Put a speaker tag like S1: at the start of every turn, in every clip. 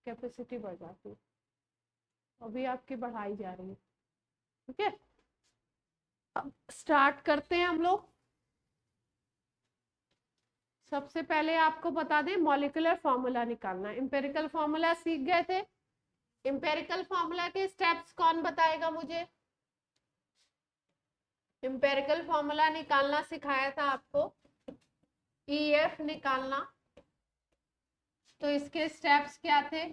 S1: Capacity बढ़ जाती है, अभी आपकी बढ़ाई जा रही है। ठीक है, अब स्टार्ट करते हैं हम लोग। सबसे पहले आपको बता दें मॉलिक्यूलर फॉर्मूला निकालना। एम्पिरिकल फॉर्मूला सीख गए थे, एम्पिरिकल फॉर्मूला के स्टेप्स कौन बताएगा मुझे? एम्पिरिकल फॉर्मूला निकालना सिखाया था आपको, EF निकालना। तो इसके स्टेप्स क्या थे?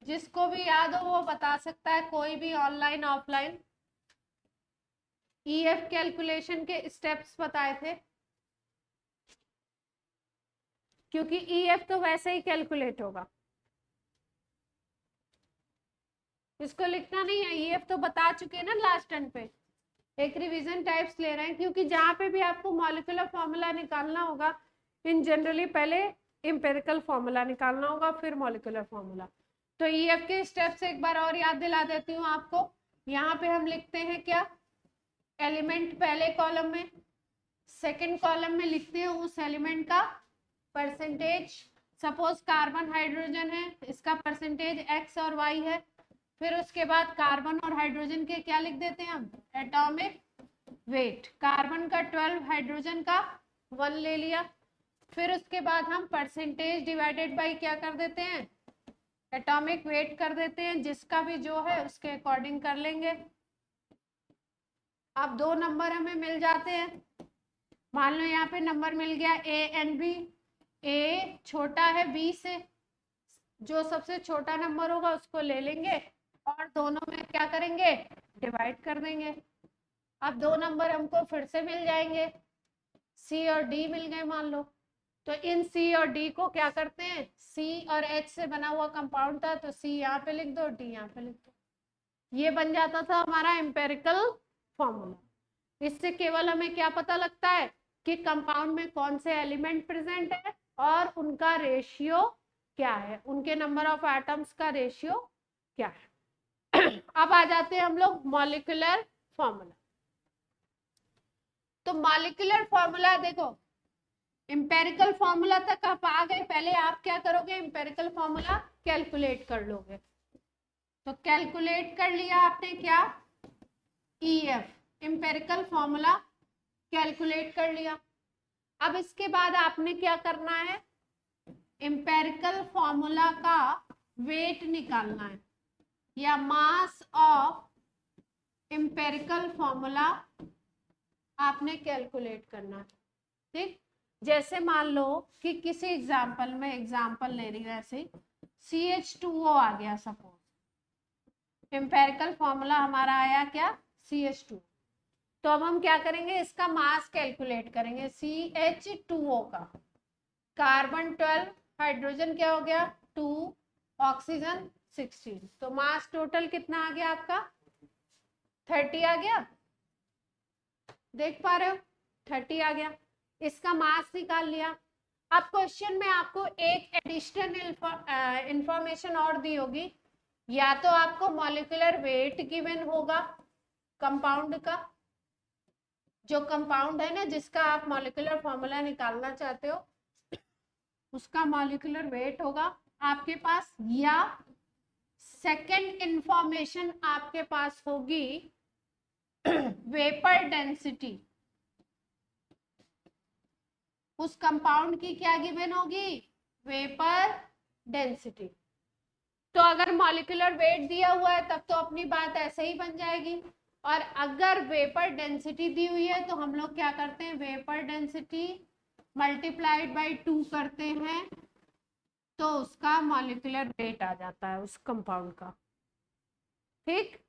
S1: जिसको भी याद हो वो बता सकता है, कोई भी ऑनलाइन ऑफलाइन। EF कैलकुलेशन के स्टेप्स बताए थे, क्योंकि EF तो वैसे ही कैलकुलेट होगा, इसको लिखना नहीं है। EF तो बता चुके हैं ना लास्ट टर्न पे, एक रिवीजन टाइप्स ले रहे हैं, क्योंकि जहां पे भी आपको मॉलिक्यूलर फॉर्मूला निकालना होगा इन जनरली पहले एम्पिरिकल फॉर्मूला निकालना होगा, फिर मॉलिक्यूलर फॉर्मूला। तो EF के स्टेप्स एक बार और याद दिला देती हूँ आपको। यहाँ पे हम लिखते हैं क्या? एलिमेंट पहले कॉलम में, सेकंड कॉलम में लिखते हैं उस एलिमेंट का परसेंटेज। सपोज कार्बन हाइड्रोजन है, इसका परसेंटेज X और Y है। फिर उसके बाद कार्बन और हाइड्रोजन के क्या लिख देते हैं हम? Atomic weight. कार्बन का 12, हाइड्रोजन का 1 ले लिया। फिर उसके बाद हम परसेंटेज डिवाइडेड बाय क्या कर देते हैं? एटॉमिक वेट कर देते हैं, जिसका भी जो है उसके अकॉर्डिंग कर लेंगे। अब 2 नंबर हमें मिल जाते हैं। मान लो यहाँ पे नंबर मिल गया A एंड B। A छोटा है B से, जो सबसे छोटा नंबर होगा उसको ले लेंगे और दोनों में क्या करेंगे? डिवाइड कर देंगे। अब 2 नंबर हमको फिर से मिल जाएंगे, C और D मिल गए मान लो। तो इन C और D को क्या करते हैं? C और H से बना हुआ कंपाउंड था, तो C यहाँ पे लिख दो, D यहाँ पे लिख दो। ये बन जाता था हमारा एम्पिरिकल फॉर्मूला। इससे केवल हमें क्या पता लगता है कि कंपाउंड में कौन से एलिमेंट प्रेजेंट है और उनका रेशियो क्या है, उनके नंबर ऑफ एटम्स का रेशियो क्या है। अब आ जाते हैं हम लोग मॉलिक्यूलर फॉर्मूला। तो मॉलिक्यूलर फॉर्मूला देखो, एम्पेरिकल फॉर्मूला तक आप आ गए, पहले आप क्या करोगे? एम्पेरिकल फॉर्मूला कैलकुलेट कर लोगे। तो कैलकुलेट कर लिया आपने क्या? EF, एम्पेरिकल फॉर्मूला कैलकुलेट कर लिया। अब इसके बाद आपने क्या करना है? एम्पेरिकल फॉर्मूला का वेट निकालना है, या मास ऑफ एम्पेरिकल फॉर्मूला आपने कैलकुलेट करना है। ठीक, जैसे मान लो कि किसी एग्जाम्पल में, एग्जाम्पल ले रही हूँ ऐसे, CH2O आ गया सपोज। एम्पेरिकल फॉर्मूला हमारा आया क्या? CH2। तो अब हम क्या करेंगे? इसका मास कैलकुलेट करेंगे CH2O का। कार्बन 12, हाइड्रोजन क्या हो गया? 2, ऑक्सीजन 16। तो मास टोटल कितना आ गया आपका? 30 आ गया। देख पा रहे हो? 30 आ गया। इसका मास निकाल लिया। अब क्वेश्चन में आपको एक एडिशनल इंफॉर्मेशन और दी होगी, या तो आपको मॉलिक्यूलर वेट गिवन होगा कंपाउंड का, जो कंपाउंड है ना जिसका आप मॉलिक्यूलर फॉर्मूला निकालना चाहते हो उसका मॉलिक्यूलर वेट होगा आपके पास, या सेकंड इंफॉर्मेशन आपके पास होगी वेपर डेंसिटी। उस कंपाउंड की क्या गिवन होगी? Vapour density. तो अगर मॉलिक्यूलर वेट दिया हुआ है तब तो अपनी बात ऐसे ही बन जाएगी, और अगर वेपर डेंसिटी दी हुई है तो हम लोग क्या करते हैं? वेपर डेंसिटी मल्टीप्लाइड बाय 2 करते हैं, तो उसका मॉलिक्यूलर वेट आ जाता है उस कंपाउंड का। ठीक,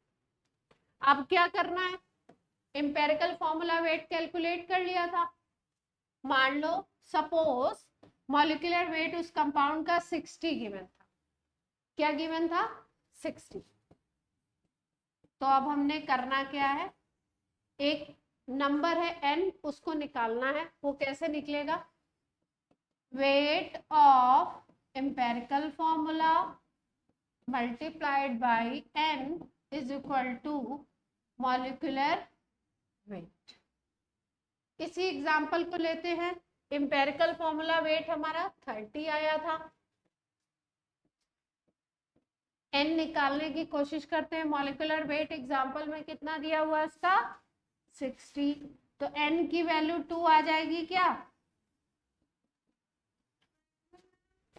S1: अब क्या करना है? एम्पेरिकल फॉर्मूला वेट कैलकुलेट कर लिया था। मान लो सपोज मॉलिक्यूलर वेट उस कंपाउंड का 60 गिवन था। क्या गिवन था? 60। तो अब हमने करना क्या है? एक नंबर है n, उसको निकालना है। वो कैसे निकलेगा? Weight of empirical formula multiplied by n is equal to molecular weight. इसी एग्जांपल को लेते हैं। एम्पेरिकल फॉर्मूला वेट हमारा 30 आया था, एन निकालने की कोशिश करते हैं। मॉलिक्यूलर वेट एग्जांपल में कितना दिया हुआ है इसका 60, तो एन की वैल्यू 2 आ जाएगी क्या?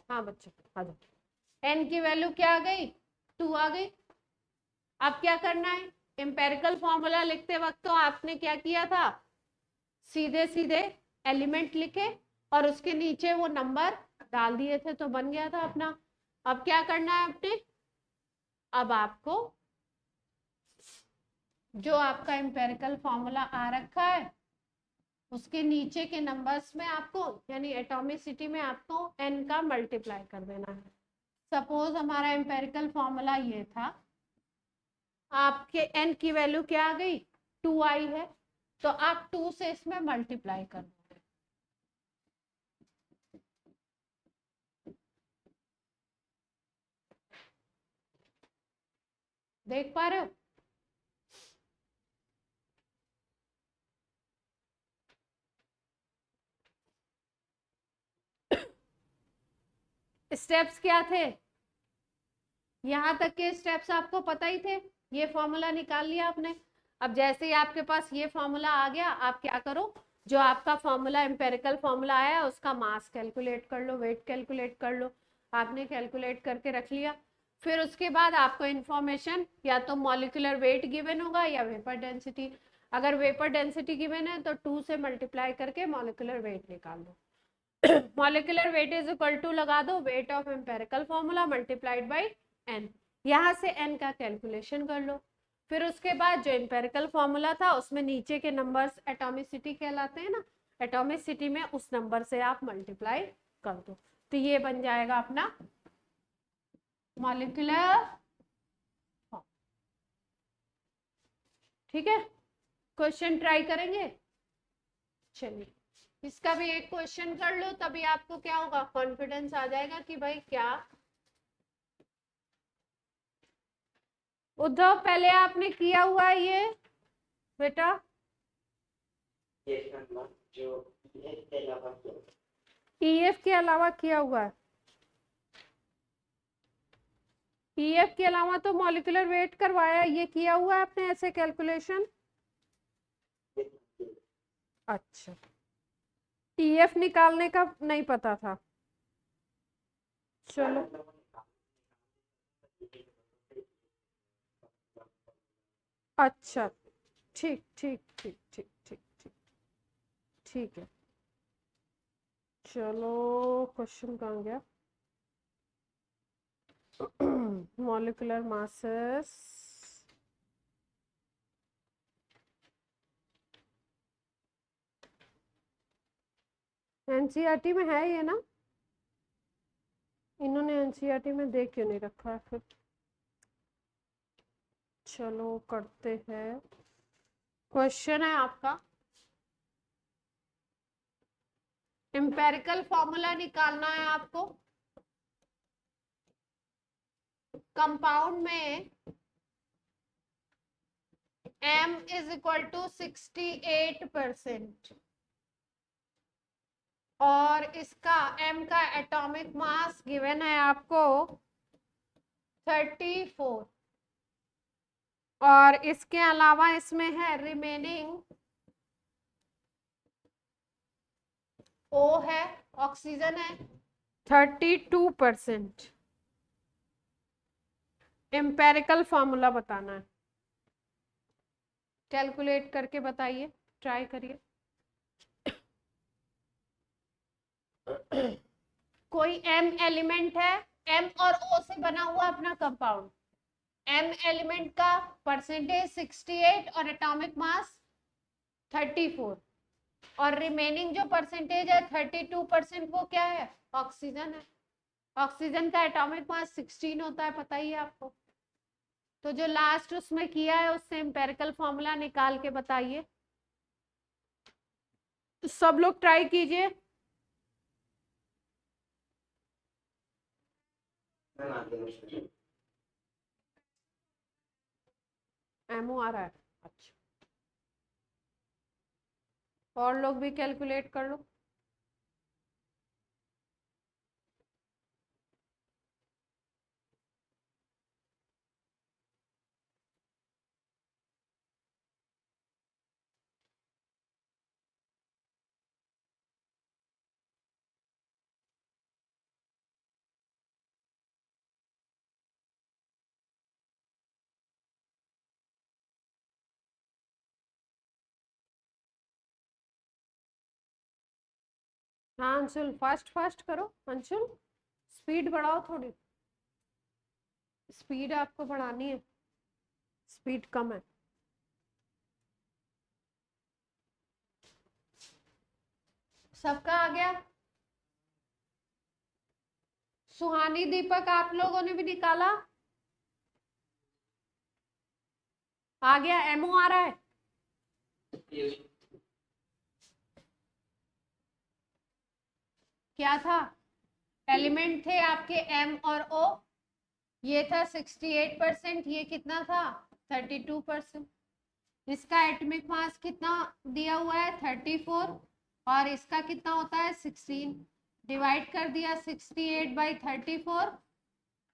S1: हाँ बच्चों आ जाओ, एन की वैल्यू क्या आ गई 2 आ गई। अब क्या करना है, एम्पेरिकल फॉर्मूला लिखते वक्त तो आपने क्या किया था, सीधे सीधे एलिमेंट लिखे और उसके नीचे वो नंबर डाल दिए थे तो बन गया था अपना। अब क्या करना है आपने, अब आपको जो आपका एम्पेरिकल फॉर्मूला आ रखा है उसके नीचे के नंबर्स में आपको यानी एटॉमिसिटी में आपको n का मल्टीप्लाई कर देना है। सपोज हमारा एम्पेरिकल फॉर्मूला ये था, आपके n की वैल्यू क्या आ गई 2 आई है, तो आप 2 से इसमें मल्टीप्लाई कर दोगे। देख पा रहे हो? स्टेप्स क्या थे, यहां तक के स्टेप्स आपको पता ही थे, ये फॉर्मूला निकाल लिया आपने। अब जैसे ही आपके पास ये फॉर्मूला आ गया, आप क्या करो, जो आपका फॉर्मूला एम्पेरिकल फॉर्मूला आया उसका मास कैलकुलेट कर लो, वेट कैलकुलेट कर लो। आपने कैलकुलेट करके रख लिया, फिर उसके बाद आपको इंफॉर्मेशन या तो मॉलिक्यूलर वेट गिवन होगा या वेपर डेंसिटी। अगर वेपर डेंसिटी गिवन है तो 2 से मल्टीप्लाई करके मॉलिक्यूलर वेट निकाल दो। Molecular weight is equal to लगा दो weight of empirical formula multiplied by n, यहाँ से n का कैलकुलेशन कर लो। फिर उसके बाद जो एम्पेरिकल फॉर्मूला था उसमें नीचे के नंबर्स एटॉमिसिटी कहलाते हैं ना, एटॉमिसिटी में उस नंबर से आप मल्टीप्लाई कर दो, तो ये बन जाएगा अपना मॉलिक्यूलर। ठीक है, क्वेश्चन ट्राई करेंगे। चलिए इसका भी एक क्वेश्चन कर लो, तभी आपको क्या होगा, कॉन्फिडेंस आ जाएगा कि भाई क्या। उद्धव पहले आपने किया हुआ है ये बेटा,
S2: जो
S1: ईएफ के अलावा किया हुआ है, ईएफ के अलावा तो मॉलिक्यूलर वेट करवाया, ये किया हुआ है आपने ऐसे कैलकुलेशन? अच्छा, ईएफ निकालने का नहीं पता था, चलो अच्छा, ठीक ठीक ठीक ठीक ठीक ठीक ठीक है। चलो क्वेश्चन कहाँ गया, मॉलिक्यूलर मासेस, एनसीईआरटी में है ये ना, इन्होंने एनसीईआरटी में देख क्यों नहीं रखा है फिर। चलो करते हैं, क्वेश्चन है आपका, एम्पेरिकल फॉर्मूला निकालना है आपको। कंपाउंड में m इज इक्वल टू 68% और इसका m का एटॉमिक मास गिवन है आपको 34 और इसके अलावा इसमें है रिमेनिंग O है, ऑक्सीजन है 32%। एम्पेरिकल फॉर्मूला बताना है, कैलकुलेट करके बताइए, ट्राई करिए। कोई m एलिमेंट है, m और O से बना हुआ अपना कंपाउंड, m एलिमेंट का परसेंटेज 68 और एटॉमिक मास 34 और रिमेनिंग जो परसेंटेज है 32% वो क्या है, ऑक्सीजन है। ऑक्सीजन का एटॉमिक मास 16 होता है, पता ही है आपको। तो जो लास्ट उसमें किया है उससे एम्पेरिकल फॉर्मूला निकाल के बताइए, तो सब लोग ट्राई कीजिए। एमओ आ रहा है, अच्छा, और लोग भी कैलकुलेट कर लो। हाँ अंशुल, फास्ट फास्ट करो अंशुल, स्पीड बढ़ाओ थोड़ी, स्पीड आपको बढ़ानी है, स्पीड कम है। सबका आ गया? सुहानी, दीपक, आप लोगों ने भी निकाला? आ गया? एमओ आ रहा है? क्या था? एलिमेंट थे आपके एम और ओ, ये था 68%, ये कितना था 32%। इसका एटॉमिक मास कितना दिया हुआ है 34, और इसका कितना होता है 16। डिवाइड कर दिया 68/34,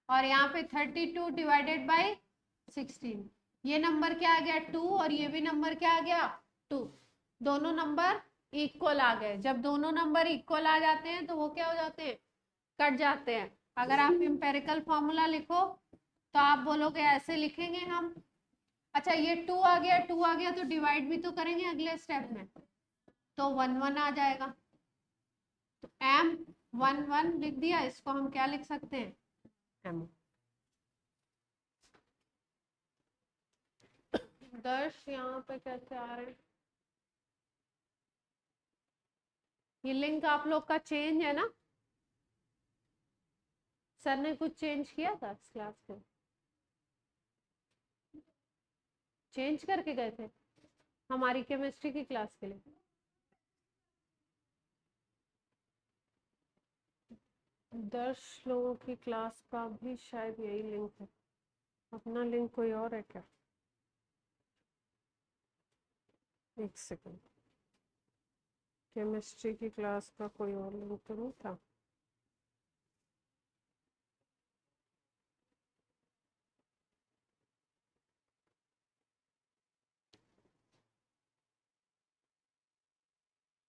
S1: और यहाँ पे 32 डिवाइडेड बाई 16। ये नंबर क्या आ गया 2, और ये भी नंबर क्या आ गया 2। दोनों नंबर इक्वल आ गए। जब दोनों नंबर इक्वल आ जाते हैं तो वो क्या हो जाते हैं, कट जाते हैं। अगर आप एम्पेरिकल फॉर्मूला लिखो तो आप बोलोगे ऐसे लिखेंगे हम। अच्छा ये 2 आ गया, 2 आ गया तो डिवाइड भी तो करेंगे अगले स्टेप में, तो 1 1 आ जाएगा। तो m 1 1 लिख दिया, इसको हम क्या लिख सकते हैं m। दर्श यहाँ पे कैसे आ रहे हैं? ये लिंक आप लोग का चेंज है ना? सर ने कुछ चेंज किया था इस क्लास में? चेंज करके गए थे हमारी केमिस्ट्री की क्लास के लिए? दर्श लोगों की क्लास का भी शायद यही लिंक है, अपना लिंक कोई और है क्या? एक सेकंड, केमिस्ट्री की क्लास का कोई और लिंक तो नहीं था?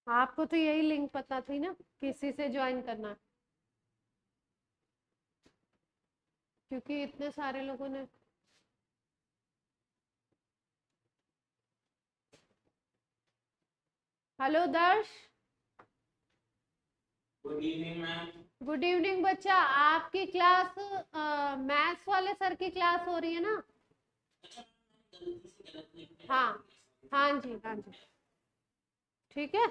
S1: आपको तो यही लिंक पता थी ना, किसी से ज्वाइन करना, क्योंकि इतने सारे लोगों ने। हेलो दर्श। Good evening ma'am. Good evening बच्चा, आपकी क्लास मैथ्स वाले सर की क्लास हो रही है ना? हाँ हाँ जी, हाँ जी, ठीक है।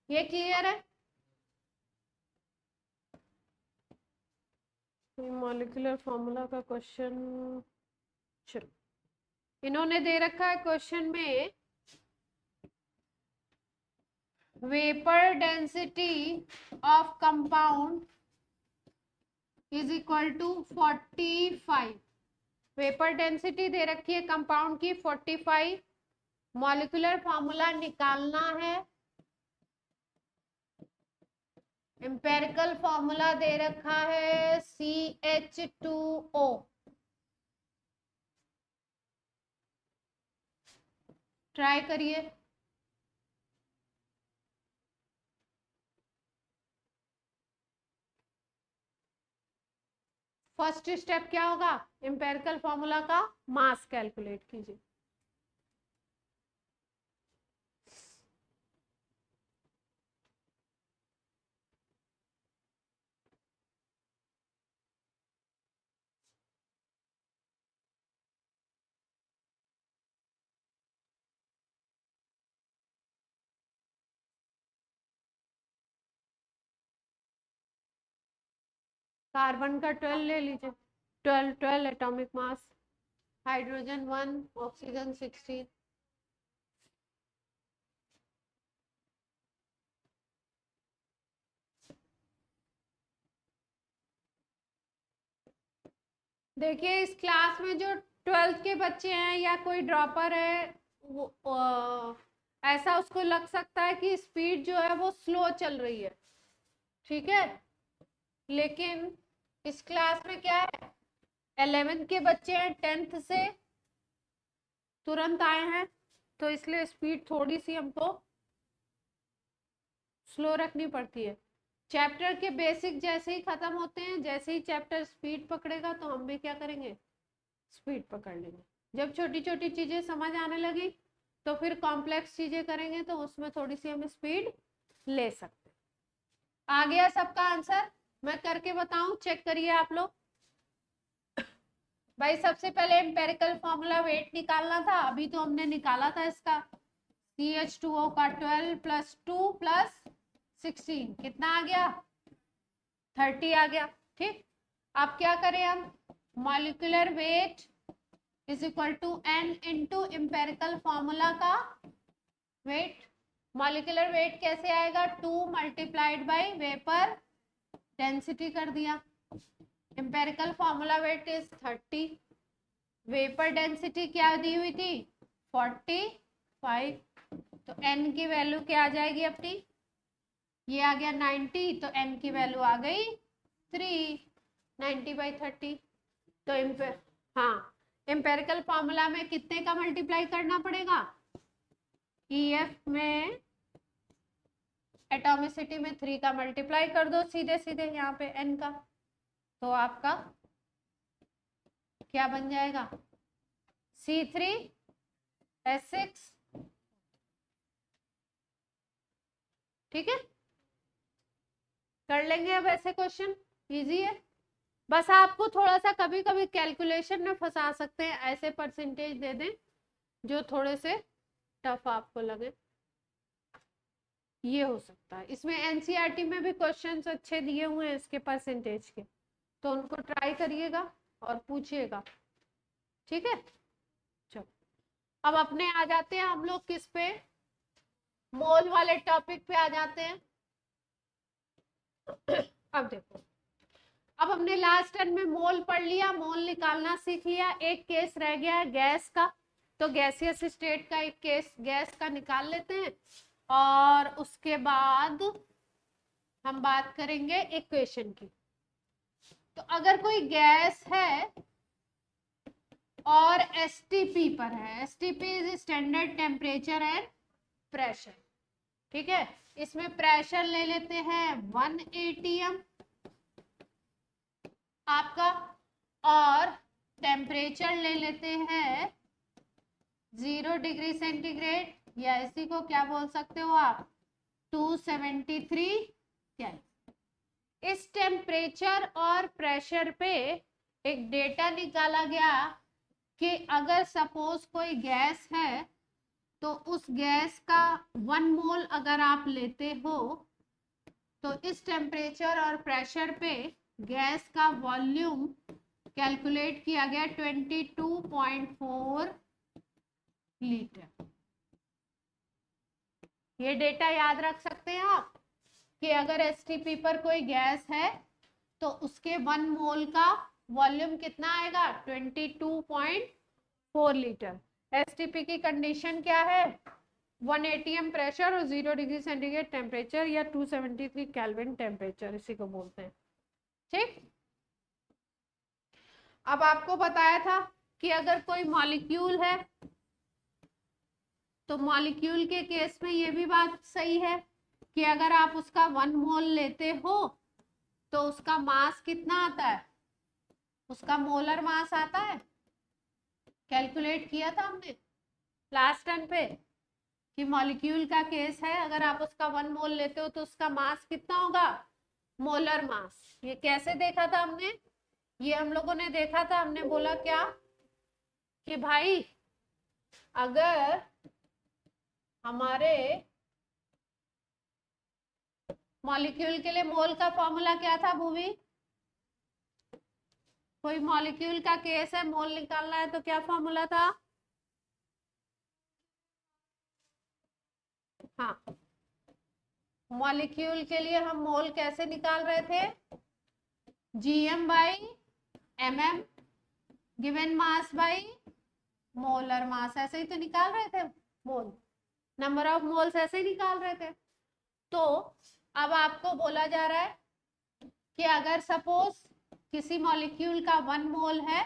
S1: ये क्लियर है? मॉलिक्यूलर फॉर्मूला का क्वेश्चन, चलो इन्होंने दे रखा है क्वेश्चन में, vapour density of compound is equal to 45। Vapour density दे रखी है कंपाउंड की 45, मॉलिक्यूलर फॉर्मूला निकालना है। एम्पेरिकल फॉर्मूला दे रखा है CH2O। ट्राई करिए। फर्स्ट स्टेप क्या होगा, एम्पेरिकल फॉर्मूला का मास कैलकुलेट कीजिए। कार्बन का 12 ले लीजिए, 12 एटॉमिक मास, हाइड्रोजन 1, ऑक्सीजन 16। देखिए इस क्लास में जो 12th के बच्चे हैं या कोई ड्रॉपर है, वो ऐसा उसको लग सकता है कि स्पीड जो है वो स्लो चल रही है, ठीक है। लेकिन इस क्लास में क्या है, 11th के बच्चे हैं, 10th से तुरंत आए हैं, तो इसलिए स्पीड थोड़ी सी हमको स्लो रखनी पड़ती है। चैप्टर के बेसिक जैसे ही खत्म होते हैं, जैसे ही चैप्टर स्पीड पकड़ेगा तो हम भी क्या करेंगे, स्पीड पकड़ लेंगे। जब छोटी छोटी चीजें समझ आने लगी तो फिर कॉम्प्लेक्स चीजें करेंगे तो उसमें थोड़ी सी हम स्पीड ले सकते हैं। आ गया सबका आंसर? मैं करके बताऊं, चेक करिए आप लोग। भाई सबसे पहले एम्पेरिकल फॉर्मूला वेट निकालना था, अभी तो हमने निकाला था इसका। CH2O का 12 + 2 + 16 कितना आ गया? 30 आ गया। ठीक, अब क्या करें हम? Molecular weight is equal to n into empirical formula का वेट। मॉलिक्यूलर वेट कैसे आएगा? 2 × वेपर डेंसिटी कर दिया। Empirical formula weight is 30, vapour density क्या दी हुई थी? 45। तो n की वैल्यू क्या आ जाएगी अपनी? ये आ गया 90, तो n की वैल्यू आ गई 3, 90/30। तो हाँ, एम्पेरिकल फॉर्मूला में कितने का मल्टीप्लाई करना पड़ेगा? EF में एटॉमिसिटी में 3 का मल्टीप्लाई कर दो सीधे सीधे यहाँ पे n का, तो आपका क्या बन जाएगा? C3H6। ठीक है, कर लेंगे अब ऐसे क्वेश्चन, इजी है। बस आपको थोड़ा सा कभी कभी कैलकुलेशन में फंसा सकते हैं, ऐसे परसेंटेज दे दें जो थोड़े से टफ आपको लगे, ये हो सकता है। इसमें एनसीईआरटी में भी क्वेश्चंस अच्छे दिए हुए हैं इसके परसेंटेज के, तो उनको ट्राई करिएगा और पूछिएगा। ठीक है, चलो अब अपने आ जाते हैं हम लोग किस पे? मोल वाले टॉपिक पे आ जाते हैं। अब देखो, अब हमने लास्ट टर्म में मोल पढ़ लिया, मोल निकालना सीख लिया। एक केस रह गया है गैस का, तो गैसियस स्टेट का एक केस गैस का निकाल लेते हैं, और उसके बाद हम बात करेंगे इक्वेशन की। तो अगर कोई गैस है और एसटीपी पर है, STP is standard temperature and pressure. ठीक है, इसमें प्रेशर ले लेते हैं 1 atm आपका, और टेम्परेचर ले लेते हैं 0 डिग्री सेंटीग्रेड, या इसी को क्या बोल सकते हो आप? 273 केल्विन। इस टेम्परेचर और प्रेशर पे एक डेटा निकाला गया कि अगर सपोज कोई गैस है, तो उस गैस का 1 मोल अगर आप लेते हो, तो इस टेम्परेचर और प्रेशर पे गैस का वॉल्यूम कैलकुलेट किया गया 22.4 लीटर। ये डेटा याद रख सकते हैं आप कि अगर एसटीपी पर कोई गैस है तो उसके 1 मोल का वॉल्यूम कितना आएगा? 22.4 लीटर। एसटीपी की कंडीशन क्या है? 1 atm प्रेशर और 0 डिग्री सेंटीग्रेड टेम्परेचर, या 273 केल्विन टेम्परेचर, इसी को बोलते हैं। ठीक, अब आपको बताया था कि अगर कोई मॉलिक्यूल है, तो मॉलिक्यूल के केस में ये भी बात सही है कि अगर आप उसका 1 मोल लेते हो तो उसका मास कितना आता है? उसका मोलर मास आता है, कैलकुलेट किया था हमने लास्ट टाइम पे कि मॉलिक्यूल का केस है, अगर आप उसका 1 मोल लेते हो तो उसका मास कितना होगा? Molar mass. ये कैसे देखा था हमने? ये हम लोगों ने देखा था, हमने बोला क्या कि भाई अगर हमारे मॉलिक्यूल के लिए मोल का फॉर्मूला क्या था भूमि? कोई मॉलिक्यूल का केस है, मोल निकालना है, तो क्या फॉर्मूला था? हाँ, मॉलिक्यूल के लिए हम मोल कैसे निकाल रहे थे? gm/mm given mass by molar मास, ऐसे ही तो निकाल रहे थे मोल, नंबर ऑफ मोल्स ऐसे ही निकाल रहे थे। तो अब आपको बोला जा रहा है कि अगर सपोज किसी मॉलिक्यूल का 1 मोल है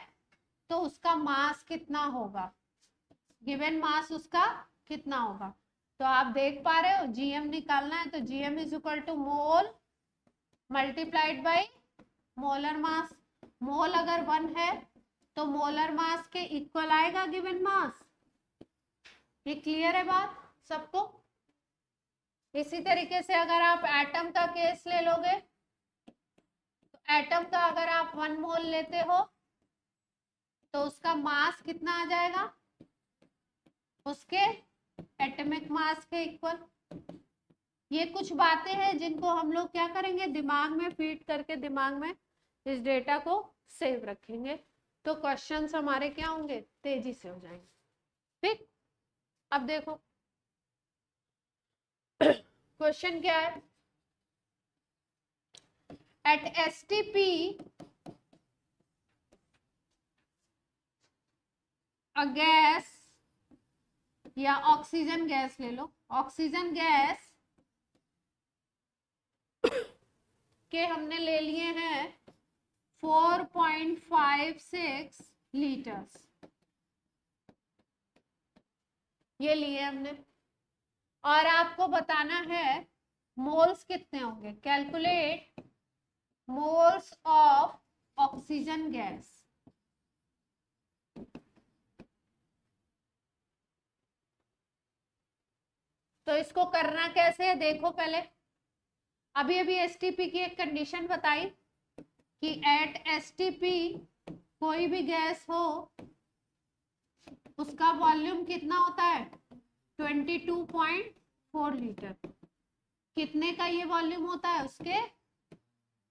S1: तो उसका मास कितना होगा, गिवन मास उसका कितना होगा। तो आप देख पा रहे हो, जीएम निकालना है तो GM is equal to mole multiplied by molar mass. Mole अगर 1 है तो मोलर मास के इक्वल आएगा गिवन मास, ये क्लियर है बात सबको? इसी तरीके से अगर आप एटम का केस ले लोगे, तो एटम का अगर आप 1 मोल लेते हो तो उसका मास कितना आ जाएगा? उसके एटॉमिक मास के इक्वल। ये कुछ बातें हैं जिनको हम लोग क्या करेंगे, दिमाग में फीड करके दिमाग में इस डेटा को सेव रखेंगे, तो क्वेश्चंस हमारे क्या होंगे, तेजी से हो जाएंगे। ठीक, अब देखो क्वेश्चन क्या है। एट एसटीपी अ गैस, या ऑक्सीजन गैस ले लो, ऑक्सीजन गैस के हमने ले लिए हैं 4.56 लीटर्स, ये लिए हमने, और आपको बताना है मोल्स कितने होंगे। Calculate moles of oxygen gas. तो इसको करना कैसे है देखो, पहले अभी अभी एसटीपी की एक कंडीशन बताई कि एट एसटीपी कोई भी गैस हो उसका वॉल्यूम कितना होता है, 22.4 लीटर। कितने का ये वॉल्यूम होता है, उसके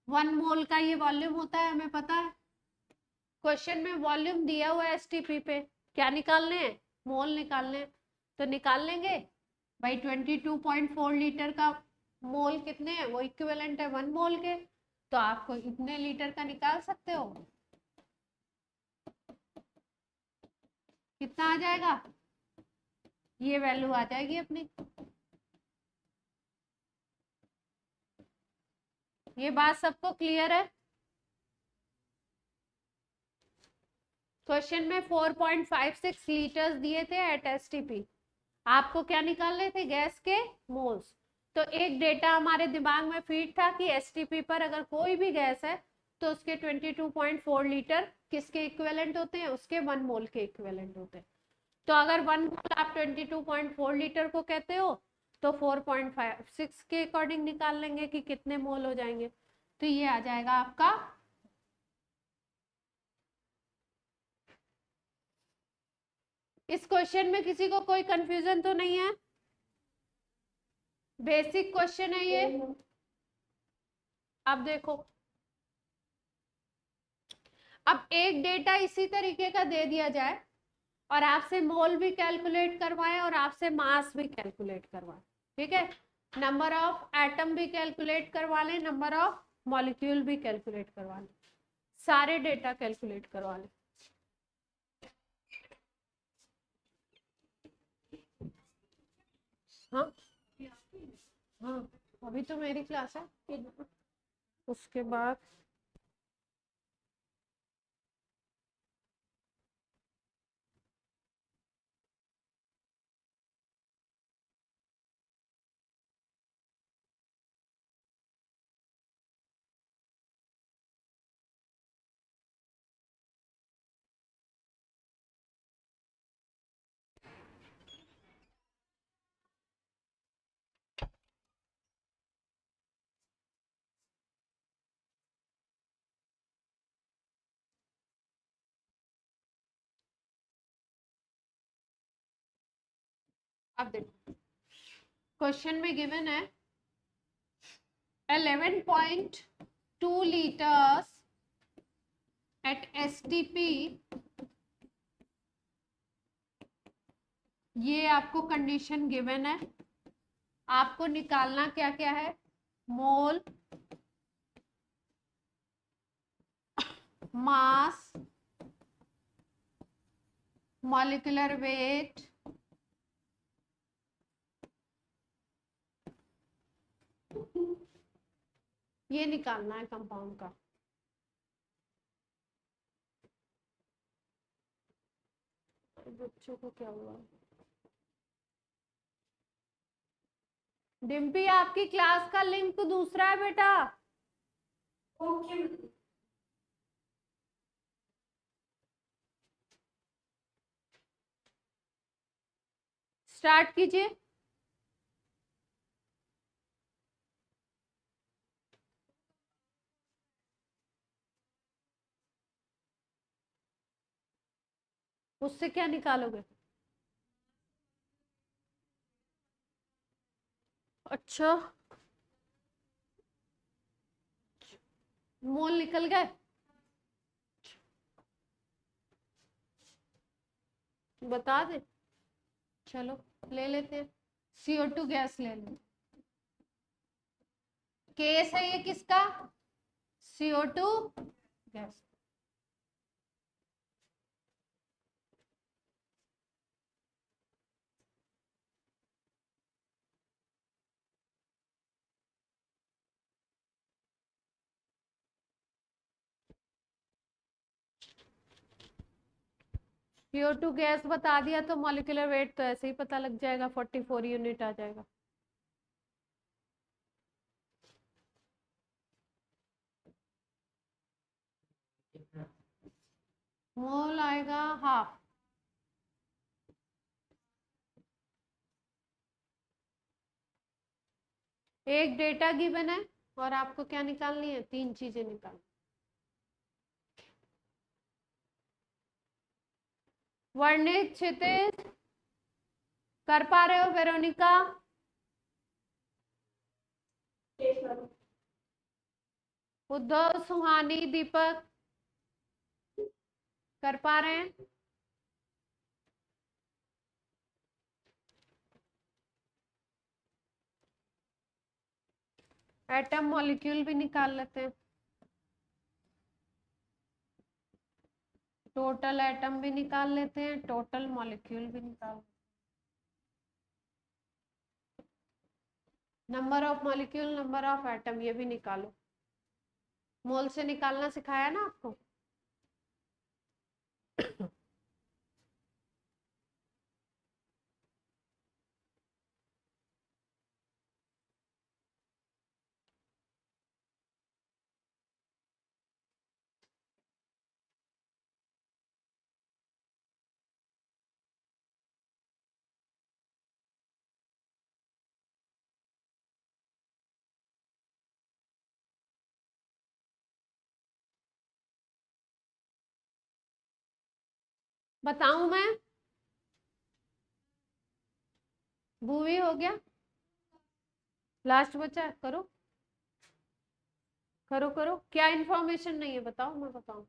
S1: 1 मोल का ये वॉल्यूम होता है, हमें पता है। क्वेश्चन में वॉल्यूम दिया हुआ है एसटीपी पे, क्या निकालने हैं, मोल निकालने हैं, तो निकाल लेंगे भाई। 22.4 लीटर का मोल कितने हैं, वो इक्विवेलेंट है 1 मोल के, तो आपको इतने लीटर का निकाल सकते हो। कितना आ जाएगा, ये वैल्यू आ जाएगी अपनी। ये बात सबको क्लियर है? क्वेश्चन में 4.56 लीटर्स दिए थे एट एसटीपी, आपको क्या निकालने थे, गैस के मोल्स। तो एक डेटा हमारे दिमाग में फीड था कि एसटीपी पर अगर कोई भी गैस है तो उसके 22.4 लीटर किसके इक्विवेलेंट होते हैं, उसके 1 मोल के इक्विवेलेंट होते हैं। तो अगर 1 मोल आप 22.4 लीटर को कहते हो तो 4.56 के अकॉर्डिंग निकाल लेंगे कि कितने मोल हो जाएंगे, तो ये आ जाएगा आपका। इस क्वेश्चन में किसी को कोई कंफ्यूजन तो नहीं है? बेसिक क्वेश्चन है ये। अब देखो, अब एक डेटा इसी तरीके का दे दिया जाए और आपसे मोल भी कैलकुलेट करवाएं और आपसे मास भी कैलकुलेट करवाएं, ठीक है, नंबर ऑफ एटम भी कैलकुलेट करवा लें, नंबर ऑफ मॉलिक्यूल भी कैलकुलेट करवा लें, सारे डेटा कैलकुलेट करवा लें। हाँ हाँ, अभी तो मेरी क्लास है, उसके बाद अब देखो क्वेश्चन में गिवन है 11.2 लीटर्स एट एसटीपी, ये आपको कंडीशन गिवन है। आपको निकालना क्या क्या है, मोल, मास, मॉलिक्यूलर वेट, ये निकालना है कंपाउंड का। बच्चों को क्या हुआ, डिम्पी आपकी क्लास का लिंक तो दूसरा है बेटा। ओके, स्टार्ट कीजिए। उससे क्या निकालोगे? अच्छा, मोल निकल गए, बता दे। चलो ले लेते हैं, CO2 गैस ले लें। केस है ये किसका? CO2 gas. CO2 गैस बता दिया तो मॉलिक्यूलर वेट तो ऐसे ही पता लग जाएगा, 44 यूनिट आ जाएगा। मोल आएगा हाफ। एक डेटा गिवन है और आपको क्या निकालनी है? 3 चीजें निकाल। वर्णित क्षितिज कर पा रहे हो वेरोनिका? उद्धव, सुहानी, दीपक कर पा रहे हैं? एटम मॉलिक्यूल भी निकाल लेते हैं, टोटल एटम भी निकाल लेते हैं, टोटल मॉलिक्यूल भी निकाल। Number of molecule, number of atom, ये भी निकालो। मोल से निकालना सिखाया ना आपको? बताऊं मैं? भूवी हो गया, लास्ट बचा, करो करो करो। क्या इंफॉर्मेशन नहीं है बताओ, मैं बताऊं।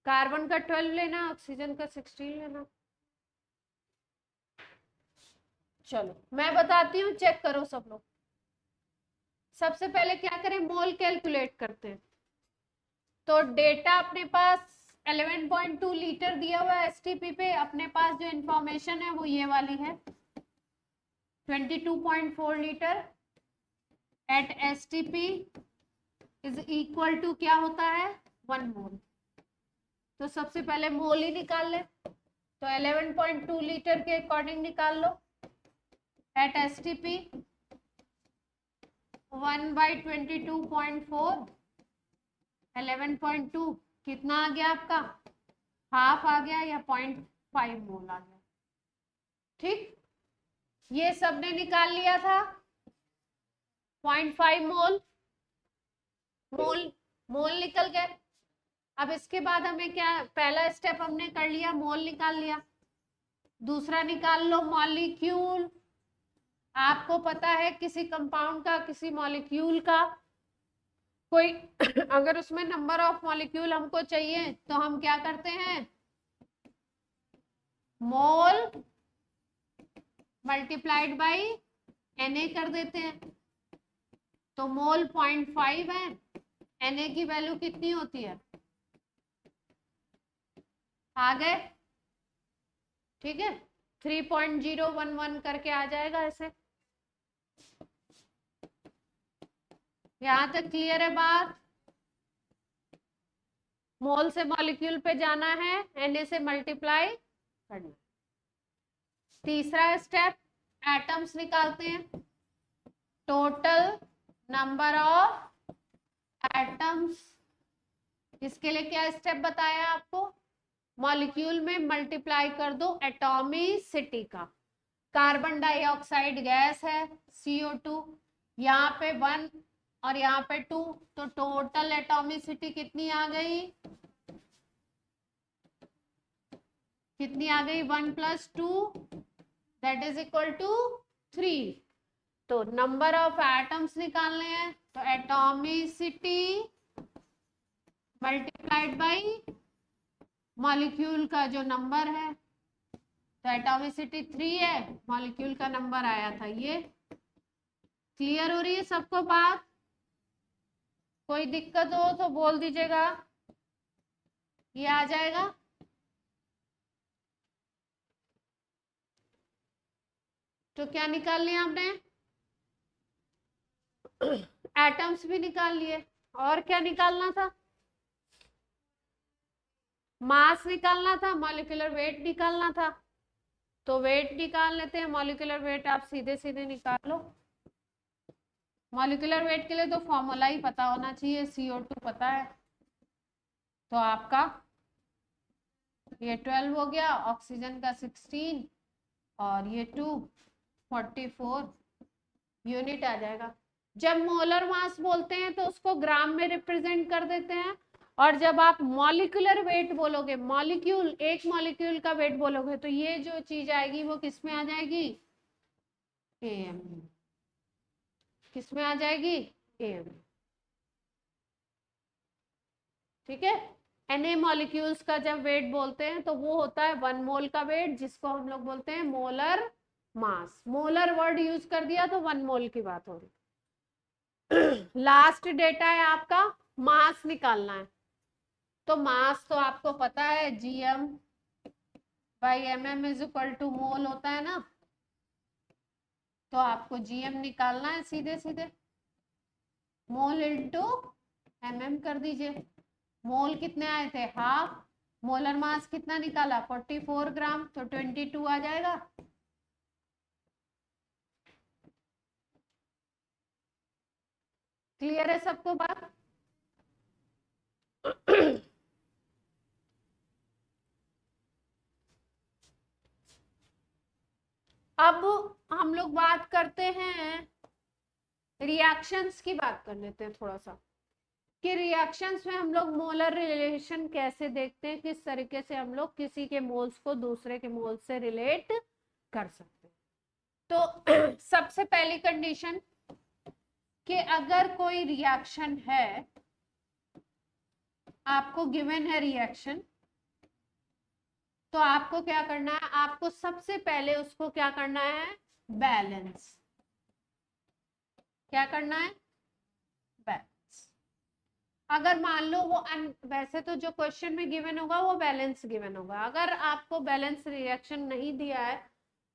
S1: कार्बन का 12 लेना, ऑक्सीजन का 16 लेना। चलो मैं बताती हूँ, चेक करो सब लोग। सबसे पहले क्या करें, मोल कैलकुलेट करते हैं। तो डेटा अपने पास 11.2 लीटर दिया हुआ है STP पे। अपने पास जो इंफॉर्मेशन है वो ये वाली है, 22.4 litre at STP is equal to क्या होता है, 1 मोल। तो सबसे पहले मोल ही निकाल ले। तो 11.2 लीटर के अकॉर्डिंग निकाल लो, एट STP 1/22.4, 11.2 कितना आ गया आपका, हाफ आ गया या 0.5 मोल आ गया। ठीक, ये सबने निकाल लिया था 0.5 मोल। मोल मोल निकल गए। अब इसके बाद हमें क्या, पहला स्टेप हमने कर लिया, मोल निकाल लिया। दूसरा निकाल लो मॉलिक्यूल। आपको पता है किसी कंपाउंड का, किसी मॉलिक्यूल का कोई अगर उसमें नंबर ऑफ मॉलिक्यूल हमको चाहिए तो हम क्या करते हैं, मोल मल्टीप्लाइड बाई Na कर देते हैं। तो मोल 0.5 है, Na की वैल्यू कितनी होती है, आ गए? ठीक है, 3.011 करके आ जाएगा ऐसे। यहां तक क्लियर है बात? मोल से मॉलिक्यूल पे जाना है, Na से मल्टीप्लाई करना। तीसरा स्टेप, एटम्स निकालते हैं, टोटल नंबर ऑफ एटम्स। इसके लिए क्या स्टेप बताया आपको, मॉलिक्यूल में मल्टीप्लाई कर दो एटॉमिसिटी का। कार्बन डाइऑक्साइड गैस है CO2, यहाँ पे 1 और यहाँ पे 2, तो टोटल एटॉमिसिटी कितनी आ गई, कितनी आ गई, 1 + 2 दैट इज इक्वल टू 3। तो नंबर ऑफ एटम्स निकालने हैं, तो एटॉमिसिटी मल्टीप्लाइड बाय मॉलिक्यूल का जो नंबर है, तो एटॉमिसिटी 3 है, मॉलिक्यूल का नंबर आया था ये। क्लियर हो रही है सबको बात? कोई दिक्कत हो तो बोल दीजिएगा, ये आ जाएगा। तो क्या निकाल लिया आपने, एटम्स भी निकाल लिए, और क्या निकालना था, मास निकालना था, मॉलिक्यूलर वेट निकालना था। तो वेट निकाल लेते हैं, मॉलिक्यूलर वेट आप सीधे सीधे निकाल लो। मॉलिक्यूलर वेट के लिए तो फॉर्मूला ही पता होना चाहिए, CO2 पता है, तो आपका ये 12 हो गया, ऑक्सीजन का 16 और ये 2 44 यूनिट आ जाएगा। जब मोलर मास बोलते हैं तो उसको ग्राम में रिप्रेजेंट कर देते हैं, और जब आप मॉलिक्यूलर वेट बोलोगे, मॉलिक्यूल, एक मॉलिक्यूल का वेट बोलोगे, तो ये जो चीज आएगी वो किस में आ जाएगी, AM। किस में आ जाएगी, AM। ठीक है। Na मॉलिक्यूल्स का जब वेट बोलते हैं तो वो होता है 1 मोल का वेट, जिसको हम लोग बोलते हैं molar mass. Molar word use कर दिया तो 1 मोल की बात हो रही। लास्ट डेटा है आपका, मास निकालना है। तो मास तो आपको पता है GM/mm इज इक्वल टू मोल होता है ना, तो आपको GM निकालना है, सीधे सीधे मोल इंटू mm कर दीजिए। मोल कितने आए थे, हाफ। मोलर मास कितना निकाला, 44 ग्राम, तो 22 आ जाएगा। क्लियर है सबको बात? अब हम लोग बात करते हैं, रिएक्शंस की बात कर लेते हैं थोड़ा सा, कि रिएक्शंस में हम लोग मोलर रिलेशन कैसे देखते हैं, किस तरीके से हम लोग किसी के मोल्स को दूसरे के मोल्स से रिलेट कर सकते हैं। तो सबसे पहली कंडीशन कि अगर कोई रिएक्शन है, आपको गिवन है रिएक्शन, तो आपको क्या करना है, आपको सबसे पहले उसको क्या करना है, बैलेंस। क्या करना है, बैलेंस। अगर मान लो वो वैसे तो जो क्वेश्चन में गिवन होगा वो बैलेंस गिवन होगा, अगर आपको बैलेंस रिएक्शन नहीं दिया है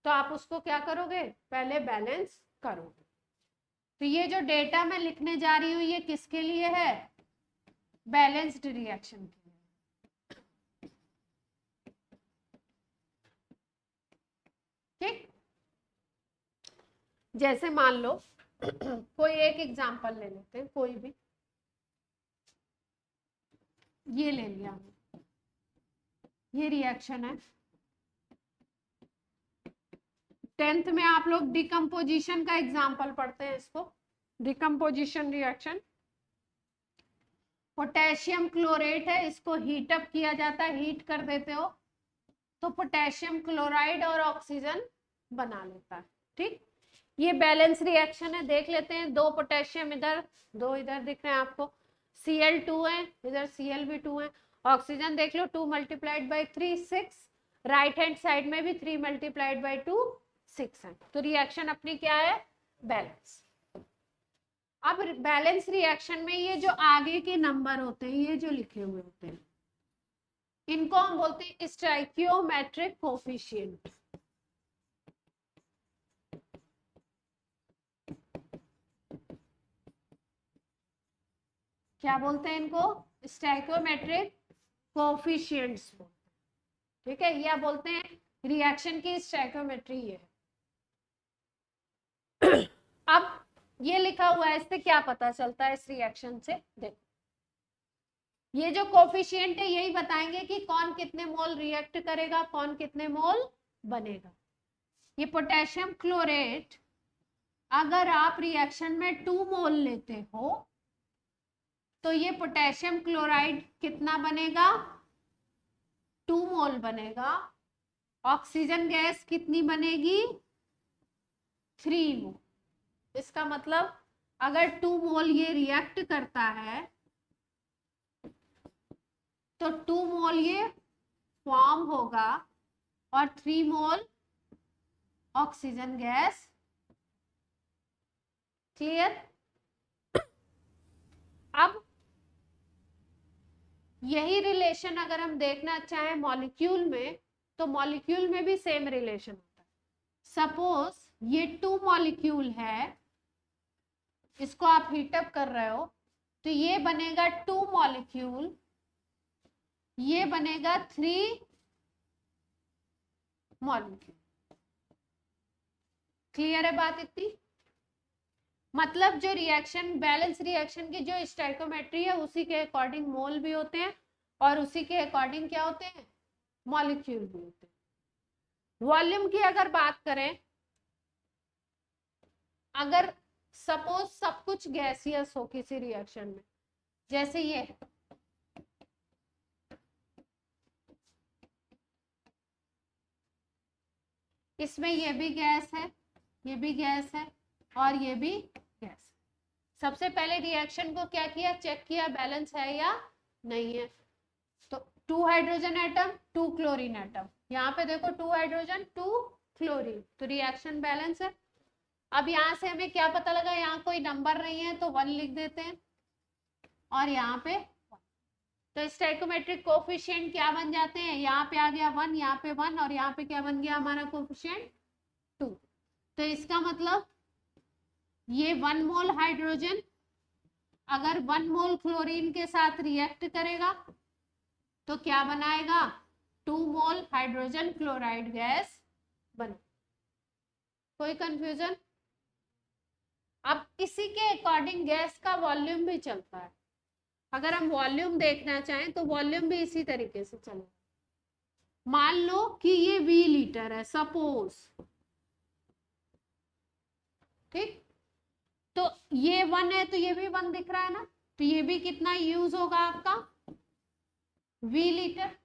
S1: तो आप उसको क्या करोगे, पहले बैलेंस करोगे। तो ये जो डेटा मैं लिखने जा रही हूँ ये किसके लिए है, बैलेंस्ड रिएक्शन के लिए। ठीक, जैसे मान लो कोई एक एग्जांपल ले लेते हैं, कोई भी, ये ले लिया, ये रिएक्शन है। 10th में आप लोग डिकम्पोजिशन का एग्जांपल पढ़ते हैं, इसको डिकम्पोजिशन रिएक्शन। पोटेशियम क्लोरेट है, इसको हीट अप किया जाता है, हीट कर देते हो तो पोटेशियम क्लोराइड और ऑक्सीजन बना लेता है। ठीक, ये बैलेंस रिएक्शन है। देख लेते हैं, 2 पोटेशियम इधर, 2 इधर दिख रहे हैं आपको, Cl2 है, इधर Cl भी 2 है, ऑक्सीजन देख लो 2 × 3 6, राइट हैंड साइड में भी 3 × 2 6 है। तो रिएक्शन अपनी क्या है, बैलेंस। अब बैलेंस रिएक्शन में ये जो आगे के नंबर होते हैं, ये जो लिखे हुए होते हैं, इनको हम बोलते हैं स्टोइकियोमेट्रिक कोफिशिएंट। क्या बोलते हैं इनको, स्टोइकियोमेट्रिक कोफिशिएंट्स बोलते हैं। ठीक है, या बोलते हैं रिएक्शन की स्टोइकियोमेट्री ये है। अब ये लिखा हुआ है, इससे क्या पता चलता है इस रिएक्शन से, देखो ये जो कोफिशिएंट है यही बताएंगे कि कौन कितने मोल रिएक्ट करेगा, कौन कितने मोल बनेगा। ये पोटेशियम क्लोरेट अगर आप रिएक्शन में 2 मोल लेते हो तो ये पोटेशियम क्लोराइड कितना बनेगा, 2 मोल बनेगा। ऑक्सीजन गैस कितनी बनेगी, 3 मोल। इसका मतलब अगर 2 मोल ये रिएक्ट करता है तो 2 मोल ये फॉर्म होगा और 3 मोल ऑक्सीजन गैस। क्लियर? अब यही रिलेशन अगर हम देखना चाहें मॉलिक्यूल में, तो मॉलिक्यूल में भी सेम रिलेशन होता है। सपोज ये 2 मॉलिक्यूल है, इसको आप हीटअप कर रहे हो तो ये बनेगा 2 मॉलिक्यूल, ये बनेगा 3 मॉलिक्यूल। क्लियर है बात इतनी? मतलब जो रिएक्शन, बैलेंस रिएक्शन की जो स्टोइकियोमेट्री है उसी के अकॉर्डिंग मोल भी होते हैं और उसी के अकॉर्डिंग क्या होते हैं, मॉलिक्यूल भी होते हैं। वॉल्यूम की अगर बात करें, अगर सपोज सब कुछ गैसियस हो किसी रिएक्शन में, जैसे ये है, इसमें ये भी गैस है, ये भी गैस है और ये भी गैस। सबसे पहले रिएक्शन को क्या किया, चेक किया बैलेंस है या नहीं है। तो 2 हाइड्रोजन एटम 2 क्लोरीन एटम, यहाँ पे देखो 2 हाइड्रोजन 2 क्लोरीन, तो रिएक्शन बैलेंस है। अब यहाँ से हमें क्या पता लगा, यहाँ कोई नंबर नहीं है तो 1 लिख देते हैं और यहाँ पे 1। तो स्टोइकियोमेट्रिक कोफिशिएंट क्या बन जाते हैं, यहाँ पे आ गया 1, यहाँ पे 1 और यहाँ पे क्या बन गया हमारा कोफिशिएंट 2। तो इसका मतलब ये 1 मोल हाइड्रोजन अगर 1 मोल क्लोरीन के साथ रिएक्ट करेगा तो क्या बनाएगा, 2 मोल हाइड्रोजन क्लोराइड गैस बने। कोई कंफ्यूजन? अब इसी के अकॉर्डिंग गैस का वॉल्यूम भी चलता है। अगर हम वॉल्यूम देखना चाहें तो वॉल्यूम भी इसी तरीके से चलेगा। मान लो कि ये V लीटर है सपोज, ठीक, तो ये 1 है तो ये भी 1 दिख रहा है ना, तो ये भी कितना यूज होगा आपका, V लीटर।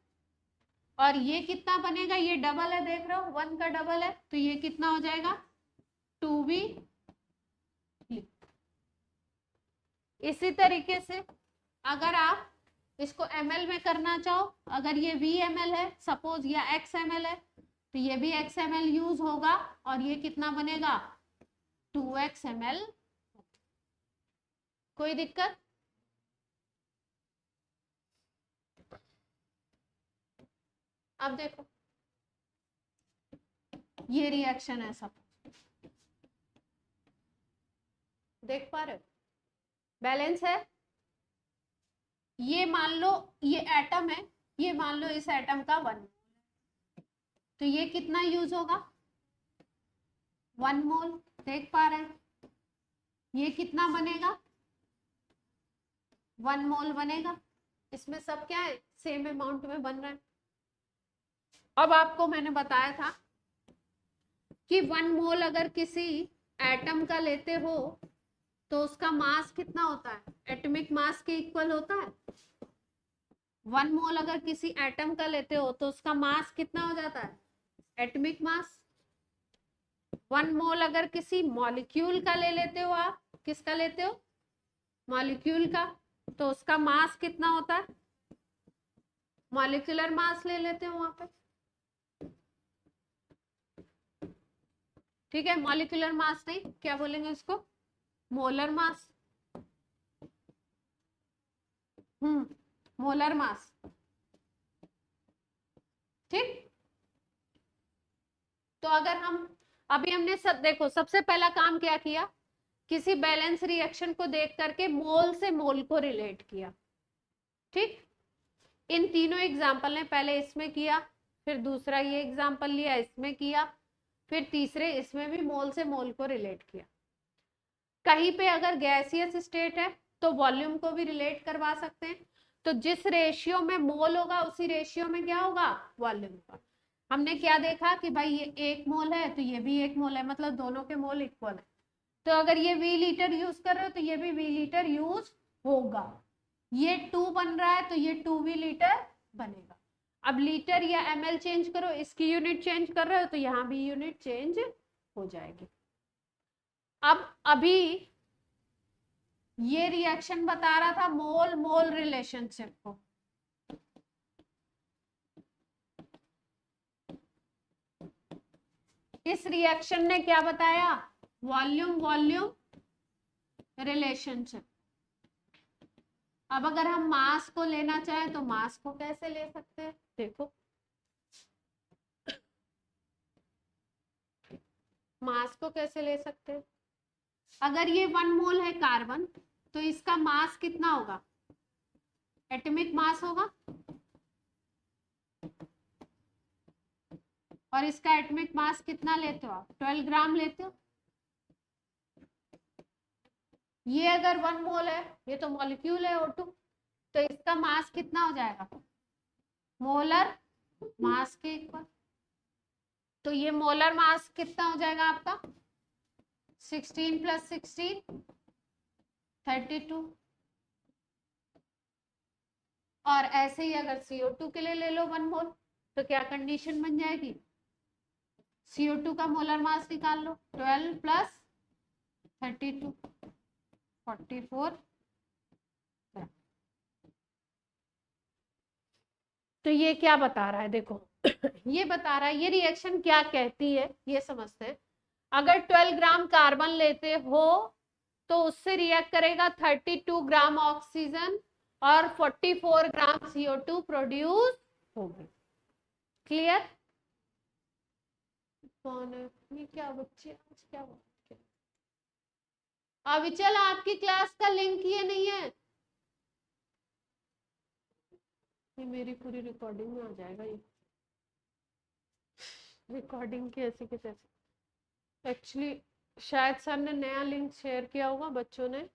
S1: और ये कितना बनेगा, ये डबल है, देख रहे हो 1 का डबल है, तो ये कितना हो जाएगा 2V। इसी तरीके से अगर आप इसको ml में करना चाहो, अगर ये VML है सपोज या XML है तो ये भी XML यूज होगा और ये कितना बनेगा 2XML। कोई दिक्कत? अब देखो ये रिएक्शन है, सब देख पा रहे हो, बैलेंस है। ये मान लो ये एटम है, ये मान लो इस एटम का 1, तो ये कितना यूज होगा 1 मोल, देख पा रहे हैं। ये कितना बनेगा 1 मोल बनेगा। इसमें सब क्या है, सेम अमाउंट में बन रहा है। अब आपको मैंने बताया था कि 1 मोल अगर किसी एटम का लेते हो तो उसका मास कितना होता है, एटॉमिक मास के इक्वल होता है। 1 मोल अगर किसी एटम का लेते हो तो उसका मास कितना हो जाता है, एटॉमिक मास। 1 मोल अगर किसी मॉलिक्यूल का ले लेते हो, आप किसका लेते हो, मॉलिक्यूल का, तो उसका मास कितना होता है, मॉलिक्यूलर मास ले लेते हो वहां पे। ठीक है, मॉलिक्यूलर मास नहीं, क्या बोलेंगे इसको, मोलर मास। मोलर मास, ठीक। तो अगर हम अभी हमने सब देखो, सबसे पहला काम क्या किया, किसी बैलेंस रिएक्शन को देख करके मोल से मोल को रिलेट किया, ठीक। इन तीनों एग्जाम्पल ने पहले इसमें किया, फिर दूसरा ये एग्जाम्पल लिया इसमें किया, फिर तीसरे इसमें भी मोल से मोल को रिलेट किया। कहीं पे अगर गैसियस स्टेट है तो वॉल्यूम को भी रिलेट करवा सकते हैं। तो जिस रेशियो में मोल होगा उसी रेशियो में क्या होगा, वॉल्यूम का। हमने क्या देखा कि भाई ये 1 मोल है तो ये भी 1 मोल है, मतलब दोनों के मोल इक्वल है। तो अगर ये वी लीटर यूज कर रहे हो तो ये भी वी लीटर यूज होगा। ये 2 बन रहा है तो ये 2 वी लीटर बनेगा। अब लीटर या ml चेंज करो, इसकी यूनिट चेंज कर रहे हो तो यहाँ भी यूनिट चेंज हो जाएगी। अब अभी ये रिएक्शन बता रहा था मोल मोल रिलेशनशिप को। इस रिएक्शन ने क्या बताया? Volume volume relationship. अब अगर हम मास को लेना चाहें तो मास को कैसे ले सकते हैं? देखो, मास को कैसे ले सकते हैं? अगर ये 1 मोल है कार्बन तो इसका मास कितना होगा? एटॉमिक मास होगा, और इसका एटॉमिक मास कितना लेते हो आप? 12 ग्राम लेते हो। ये अगर 1 मोल है, ये तो मॉलिक्यूल है O2, तो इसका मास कितना हो जाएगा? मोलर मास के इक्वल। तो ये मोलर मास कितना हो जाएगा आपका? 16 + 16 32। और ऐसे ही अगर CO2 के लिए ले लो 1 मोल तो क्या कंडीशन बन जाएगी? CO2 का मोलर मास निकाल लो, 12 + 32 44। तो ये क्या बता रहा है? देखो ये बता रहा है, ये रिएक्शन क्या कहती है ये समझते हैं। अगर 12 ग्राम कार्बन लेते हो तो उससे रिएक्ट करेगा 32 ग्राम ऑक्सीजन और 44 ग्राम CO2 प्रोड्यूस होगी। क्लियर? कौन है ये? क्या बच्चे आज क्या बात? अविचल, आपकी क्लास का लिंक ये नहीं है। ये मेरी पूरी रिकॉर्डिंग में आ जाएगा। ये रिकॉर्डिंग की ऐसी के तैसी। एक्चुअली शायद सर ने नया लिंक शेयर किया होगा, बच्चों ने।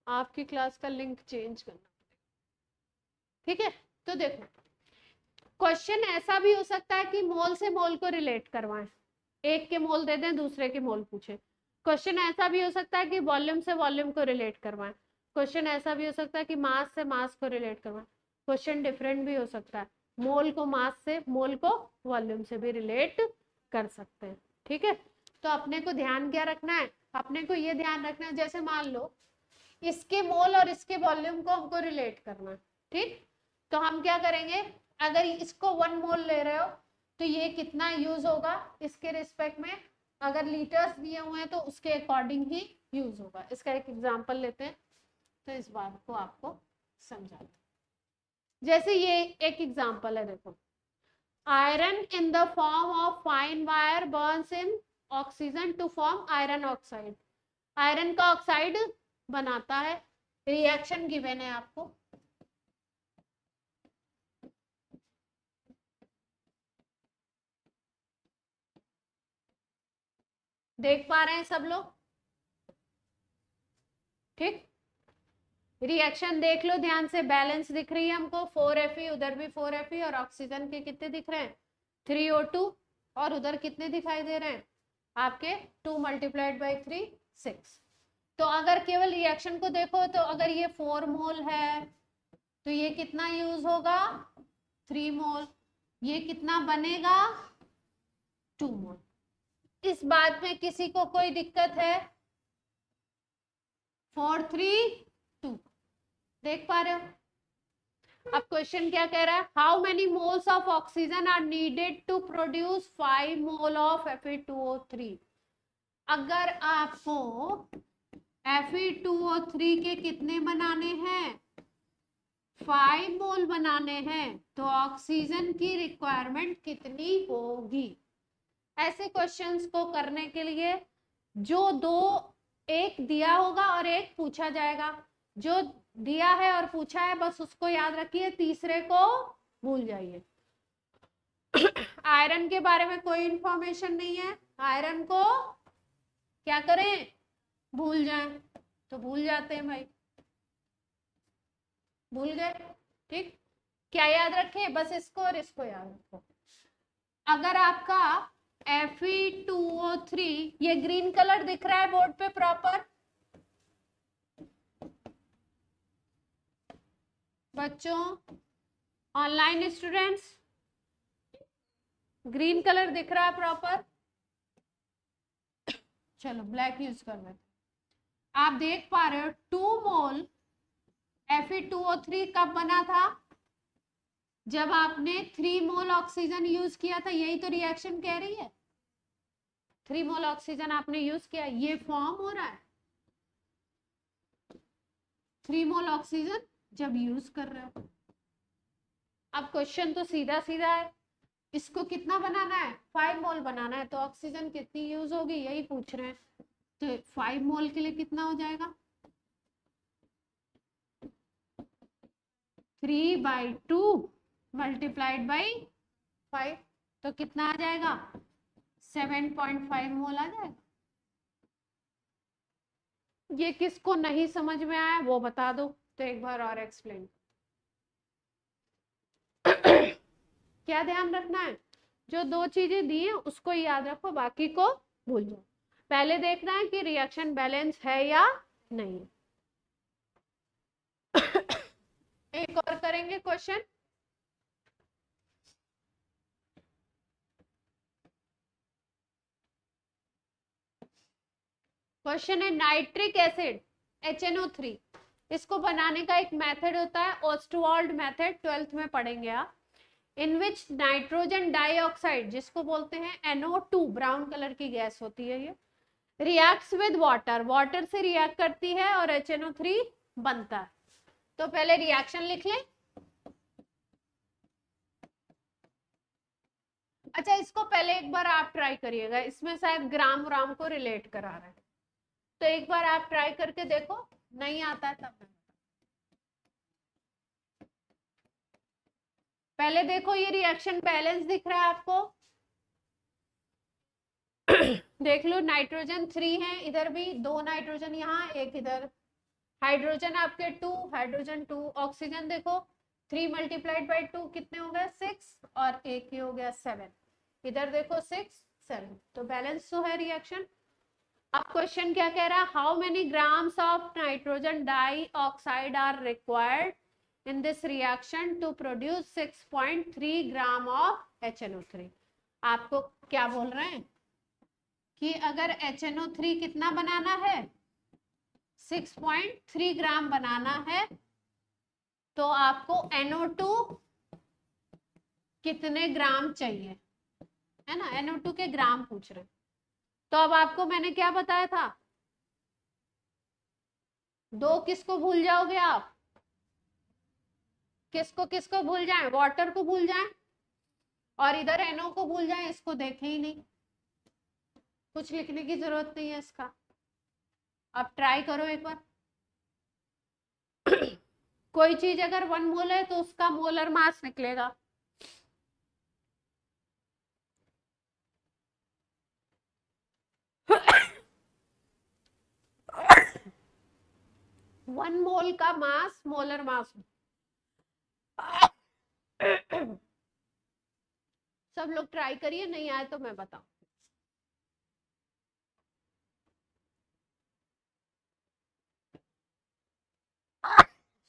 S1: आपकी क्लास का लिंक चेंज करना पड़ेगा, ठीक है? तो देखो, क्वेश्चन ऐसा भी हो सकता है कि मोल से मोल को रिलेट करवाएं, एक के मोल दे दें, दूसरे के मोल पूछे। क्वेश्चन ऐसा भी हो सकता है कि वॉल्यूम से वॉल्यूम को रिलेट करवाएं। क्वेश्चन ऐसा भी हो सकता है कि मास से मास को रिलेट करवाएं। क्वेश्चन डिफरेंट भी हो सकता है, मोल को मास से, मोल को वॉल्यूम से भी रिलेट कर सकते हैं, ठीक है? तो अपने को ध्यान क्या रखना है? अपने को ये ध्यान रखना है, जैसे मान लो इसके मोल और इसके वॉल्यूम को हमको रिलेट करना है, ठीक? तो हम क्या करेंगे? अगर इसको 1 मोल ले रहे हो तो ये कितना यूज होगा इसके रिस्पेक्ट में? अगर लीटर्स दिए हुए हैं तो उसके अकॉर्डिंग ही यूज होगा। इसका एक एग्जांपल लेते हैं तो इस बात को आपको समझाते हैं। जैसे ये एक एग्जांपल है, देखो, iron in the form of fine wire burns in oxygen to form iron oxide. Iron का ऑक्साइड बनाता है। रिएक्शन गिवन है आपको। देख पा रहे हैं सब लोग? ठीक, रिएक्शन देख लो ध्यान से। बैलेंस दिख रही है हमको, 4Fe, उधर भी 4Fe, और ऑक्सीजन के कितने दिख रहे हैं? 3O2, और उधर कितने दिखाई दे रहे हैं आपके? 2 × 3 6। तो अगर केवल रिएक्शन को देखो तो अगर ये 4 मोल है तो ये कितना यूज होगा? 3 मोल। ये कितना बनेगा? 2 मोल। इस बात में किसी को कोई दिक्कत है? 4 3 2, देख पा रहे हो? अब क्वेश्चन क्या कह रहा है? How many moles of oxygen are needed to produce 5 mole of Fe2O3। अगर आपको Fe2O3 के कितने बनाने हैं? 5 मोल बनाने हैं, तो ऑक्सीजन की रिक्वायरमेंट कितनी होगी? ऐसे क्वेश्चंस को करने के लिए जो दो, एक दिया होगा और एक पूछा जाएगा। जो दिया है और पूछा है बस उसको याद रखिए, तीसरे को भूल जाइए। आयरन के बारे में कोई इंफॉर्मेशन नहीं है, आयरन को क्या करें? भूल जाएं। तो भूल जाते हैं भाई, भूल गए, ठीक? क्या याद रखें? बस इसको और इसको याद रखो। अगर आपका Fe2O3, ये ग्रीन कलर दिख रहा है बोर्ड पे प्रॉपर बच्चों, ऑनलाइन स्टूडेंट्स, ग्रीन कलर दिख रहा है प्रॉपर? चलो ब्लैक यूज कर रहे, आप देख पा रहे हो 2 मोल Fe2O3 कब बना था? जब आपने 3 मोल ऑक्सीजन यूज किया था, यही तो रिएक्शन कह रही है। 3 मोल ऑक्सीजन आपने यूज किया, ये फॉर्म हो रहा है 3 मोल ऑक्सीजन जब यूज कर रहे हो। अब क्वेश्चन तो सीधा सीधा है, इसको कितना बनाना है? 5 मोल बनाना है, तो ऑक्सीजन कितनी यूज होगी यही पूछ रहे हैं। तो 5 मोल के लिए कितना हो जाएगा? 3/2 मल्टीप्लाइड बाई 5, तो कितना आ जाएगा? 7.5 मोल आ जाएगा। ये किसको नहीं समझ में आया वो बता दो, तो एक बार और एक्सप्लेन। क्या ध्यान रखना है? जो 2 चीजें दी है उसको याद रखो, बाकी को भूल जाओ। पहले देखना है कि रिएक्शन बैलेंस है या नहीं। एक और करेंगे क्वेश्चन। क्वेश्चन है नाइट्रिक एसिड HNO3, इसको बनाने का एक मेथड होता है ऑस्टवाल्ड मेथड, 12th में पढ़ेंगे आप। इन विच नाइट्रोजन डाइऑक्साइड, जिसको बोलते हैं NO2, ब्राउन कलर की गैस होती है ये, रिएक्ट्स विद वाटर, वाटर से रिएक्ट करती है और HNO3 बनता है। तो पहले रिएक्शन लिख लें। अच्छा, इसको पहले एक बार आप ट्राई करिएगा, इसमें शायद ग्राम व्राम को रिलेट करा रहा है, तो एक बार आप ट्राई करके देखो, नहीं आता है तब। पहले देखो ये रिएक्शन बैलेंस दिख रहा है आपको? देख लो, नाइट्रोजन 3 है, इधर भी 2 नाइट्रोजन, यहाँ एक इधर, हाइड्रोजन आपके 2, हाइड्रोजन 2, ऑक्सीजन देखो 3 मल्टीप्लाइड बाई 2 कितने हो गए? 6, और एक ही हो गया 7, इधर देखो 6 7, तो बैलेंस तो है रिएक्शन। अब क्वेश्चन क्या कह रहा है? How many grams of nitrogen dioxide are required in this reaction to produce 6.3 gram of HNO3। आपको क्या बोल रहे हैं कि अगर HNO3 कितना बनाना है? 6.3 ग्राम बनाना है, तो आपको NO2 कितने ग्राम चाहिए, है ना? NO2 के ग्राम पूछ रहे हैं। तो अब आपको मैंने क्या बताया था? 2 किसको भूल जाओगे आप? किसको किसको भूल जाएं? वाटर को भूल जाएं, और इधर NO को भूल जाएं, इसको देखे ही नहीं, कुछ लिखने की जरूरत नहीं है इसका। अब ट्राई करो एक बार। कोई चीज अगर 1 मोल है तो उसका मोलर मास निकलेगा। वन मोल का मास मोलर मास। सब लोग ट्राई करिए, नहीं आए तो मैं बताऊं।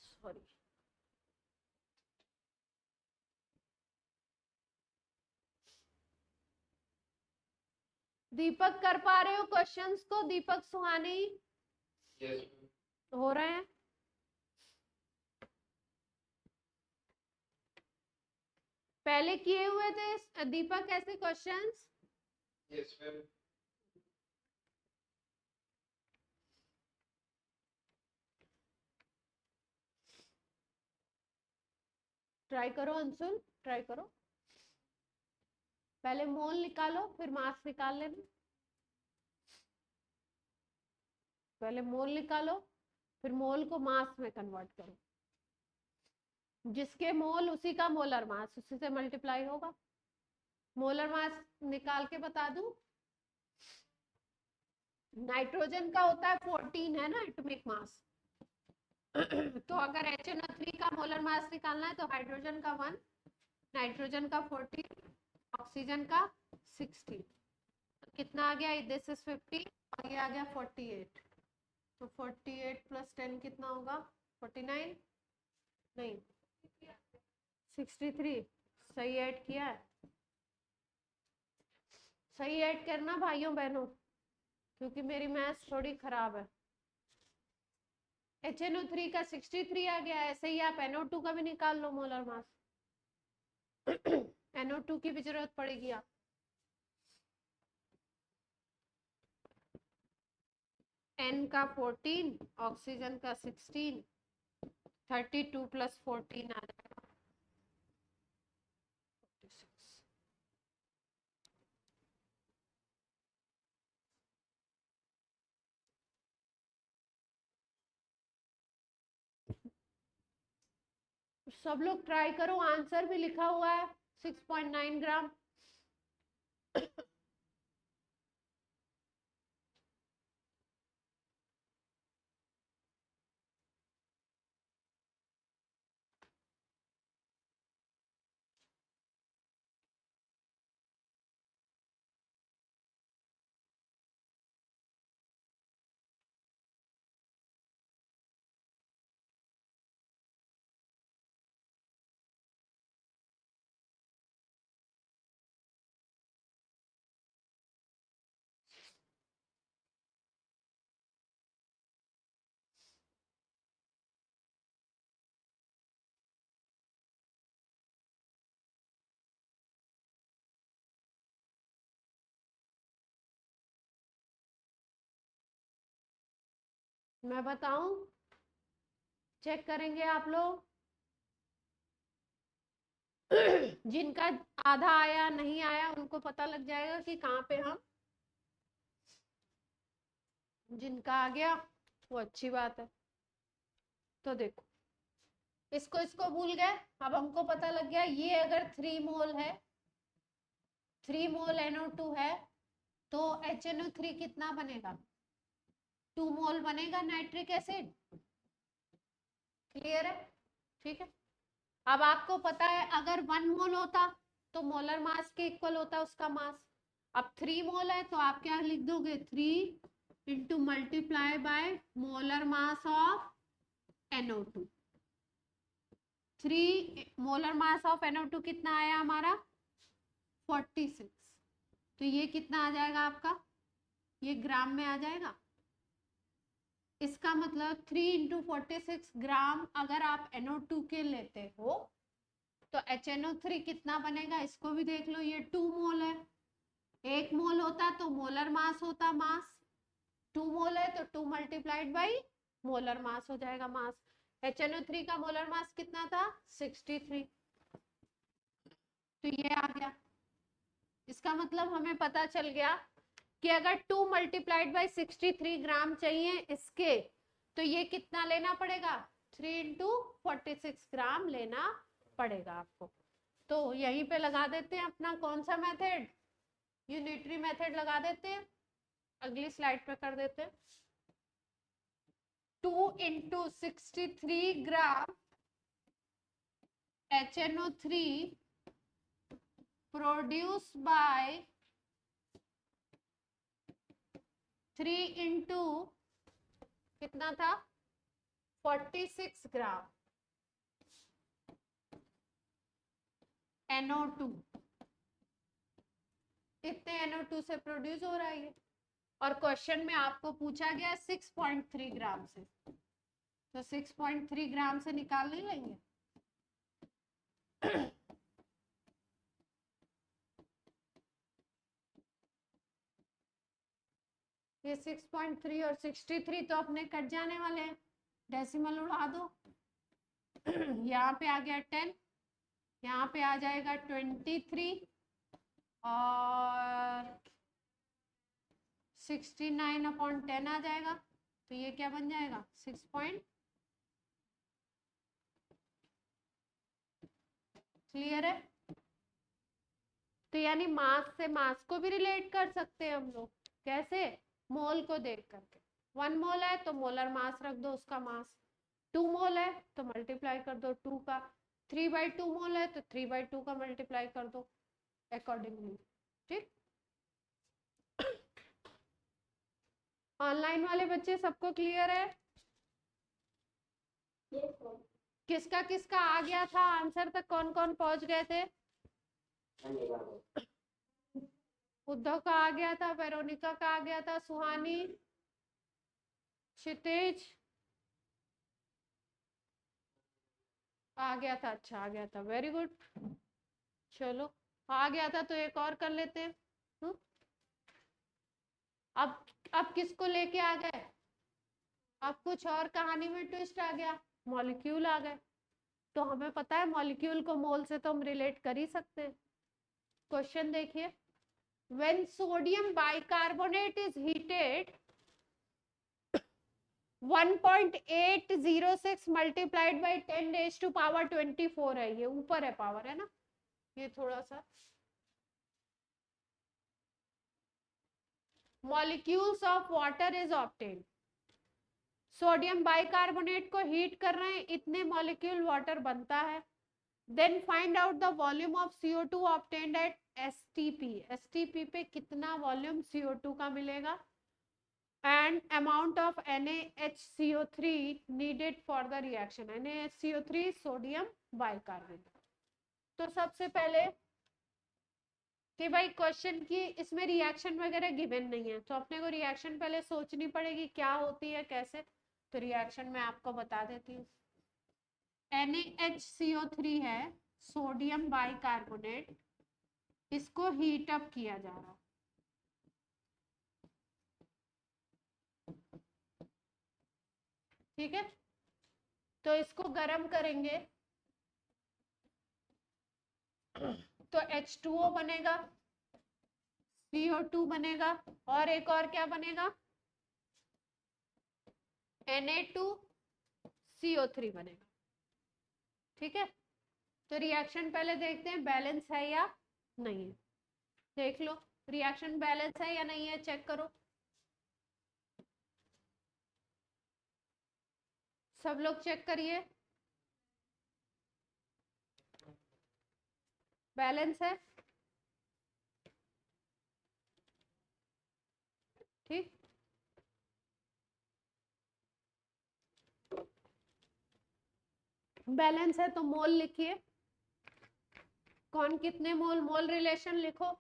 S1: सॉरी। दीपक कर पा रहे हो क्वेश्चंस को? दीपक सुहानी? yes. हो रहे हैं? पहले किए हुए थे दीपक ऐसे क्वेश्चंस? yes, ट्राई करो अंशुल, ट्राई करो। पहले मोल निकालो फिर मास निकाल लेना। पहले मोल निकालो फिर मोल को मास में कन्वर्ट करो, जिसके मोल उसी का मोलर मास, उसी से मल्टीप्लाई होगा। मोलर मास निकाल के बता दूं, नाइट्रोजन का होता है 14, है ना एटॉमिक मास। तो अगर HNO3 का मोलर मास निकालना है तो हाइड्रोजन का 1, नाइट्रोजन का 14, ऑक्सीजन का 60। कितना आ गया, दिस इज 50 और ये आ गया 48। तो 48 प्लस 10 कितना होगा, 49 नहीं 63। सही ऐड किया है, सही ऐड करना भाइयों बहनों, क्योंकि मेरी मैथ्स थोड़ी खराब है। HNO3 का 63 आ गया, ऐसे ही आप NO2 का भी निकाल लो मोलर मास। NO2 की भी जरूरत पड़ेगी आप। N का 14, ऑक्सीजन का 16, 32 प्लस 14 आ जाएगा 46। सब लोग ट्राई करो, आंसर भी लिखा हुआ है 6.9 ग्राम। मैं बताऊं, चेक करेंगे आप लोग। जिनका आधा आया नहीं आया उनको पता लग जाएगा कि कहाँ पे हम, जिनका आ गया वो अच्छी बात है। तो देखो, इसको भूल गए, अब हमको पता लग गया ये अगर 3 मोल है, 3 मोल NO2 है, तो HNO3 कितना बनेगा, 2 मोल बनेगा नाइट्रिक एसिड। क्लियर है, ठीक है। अब आपको पता है अगर 1 मोल होता तो मोलर मास के इक्वल होता उसका मास। अब 3 मोल है तो आप क्या लिख दोगे, 3 into multiply by molar mass of NO2। 3 molar mass of NO2 कितना आया हमारा, 46। तो ये कितना आ जाएगा आपका, ये ग्राम में आ जाएगा। इसका मतलब 3 इंटू 46 ग्राम अगर आप NO2 के लेते हो तो HNO3 कितना बनेगा, इसको भी देख लो, ये 2 मोल है। 1 मोल होता तो मोलर मास होता, मास 2 मोल है तो 2 मल्टीप्लाइड बाई मोलर मास हो जाएगा मास। HNO3 का मोलर मास कितना था, 63। तो ये आ गया। इसका मतलब हमें पता चल गया कि अगर 2 मल्टीप्लाइड बाई 63 ग्राम चाहिए इसके, तो ये कितना लेना पड़ेगा, 3 इंटू 46 ग्राम लेना पड़ेगा आपको। तो यहीं पे लगा देते हैं अपना कौन सा मेथड, यूनिटरी मेथड लगा देते हैं, अगली स्लाइड पे कर देते हैं। 2 into 63 gram HNO3 produce by 3 into कितना था, 46 ग्राम NO2। इतने NO2 से प्रोड्यूस हो रहा है ये, और क्वेश्चन में आपको पूछा गया 6.3 ग्राम से, तो 6.3 ग्राम से निकाल नहीं लेंगे। ये 6.3 और 63 तो अपने कट जाने वाले हैं, डेसिमल उड़ा दो। यहाँ पे आ गया 10, यहाँ पे आ जाएगा 23 और 69/10 आ जाएगा। तो ये क्या बन जाएगा, 6. क्लियर है। तो यानी मास से मास को भी रिलेट कर सकते हैं हम लोग, कैसे, मोल को देख करके। 1 मोल है तो मोलर मास रख दो उसका मास, 2 मोल है तो मल्टीप्लाई कर दो 2 का, 3/2 मोल है तो 3/2 का मल्टीप्लाई कर दो। अकॉर्डिंगली। ठीक, ऑनलाइन वाले बच्चे सबको क्लियर है? किसका किसका आ गया था आंसर तक? कौन कौन पहुंच गए थे? उद्धव का आ गया था, वेरोनिका का आ गया था, सुहानी, क्षितिज आ गया था। अच्छा आ गया था, वेरी गुड। चलो आ गया था तो एक और कर लेते हैं। अब किसको लेके आ गए? अब कुछ और कहानी में ट्विस्ट आ गया, मॉलिक्यूल आ गए। तो हमें पता है मॉलिक्यूल को मोल से तो हम रिलेट कर ही सकते हैं। क्वेश्चन देखिए, when sodium bicarbonate is heated 1.806 multiplied by 10⁻²4 है, ये ऊपर है पावर, है ना, ये थोड़ा सा। Molecules of water is obtained, sodium bicarbonate को हीट कर रहे हैं, इतने मॉलिक्यूल वाटर बनता है। Then find out the volume of CO2 obtained at STP, STP पे कितना वॉल्यूम CO2 का मिलेगा, and amount of NaHCO3 needed for the reaction. NaHCO3 sodium bicarbonate. तो सबसे पहले कि भाई क्वेश्चन की इसमें रिएक्शन वगैरह गिवन नहीं है, तो अपने को रिएक्शन पहले सोचनी पड़ेगी क्या होती है कैसे। तो रिएक्शन मैं आपको बता देती हूँ। NaHCO3 है सोडियम बाइकार्बोनेट, इसको हीट अप किया जा रहा है। ठीक है, तो इसको गर्म करेंगे तो H2O बनेगा, CO2 बनेगा, और एक और क्या बनेगा, Na2CO3 बनेगा। ठीक है, तो रिएक्शन पहले देखते हैं बैलेंस है या नहीं है। देख लो रिएक्शन बैलेंस है या नहीं है, चेक करो। सब लोग चेक करिए, बैलेंस है। ठीक, बैलेंस है तो मोल लिखिए, कौन कितने मोल, मोल रिलेशन लिखो।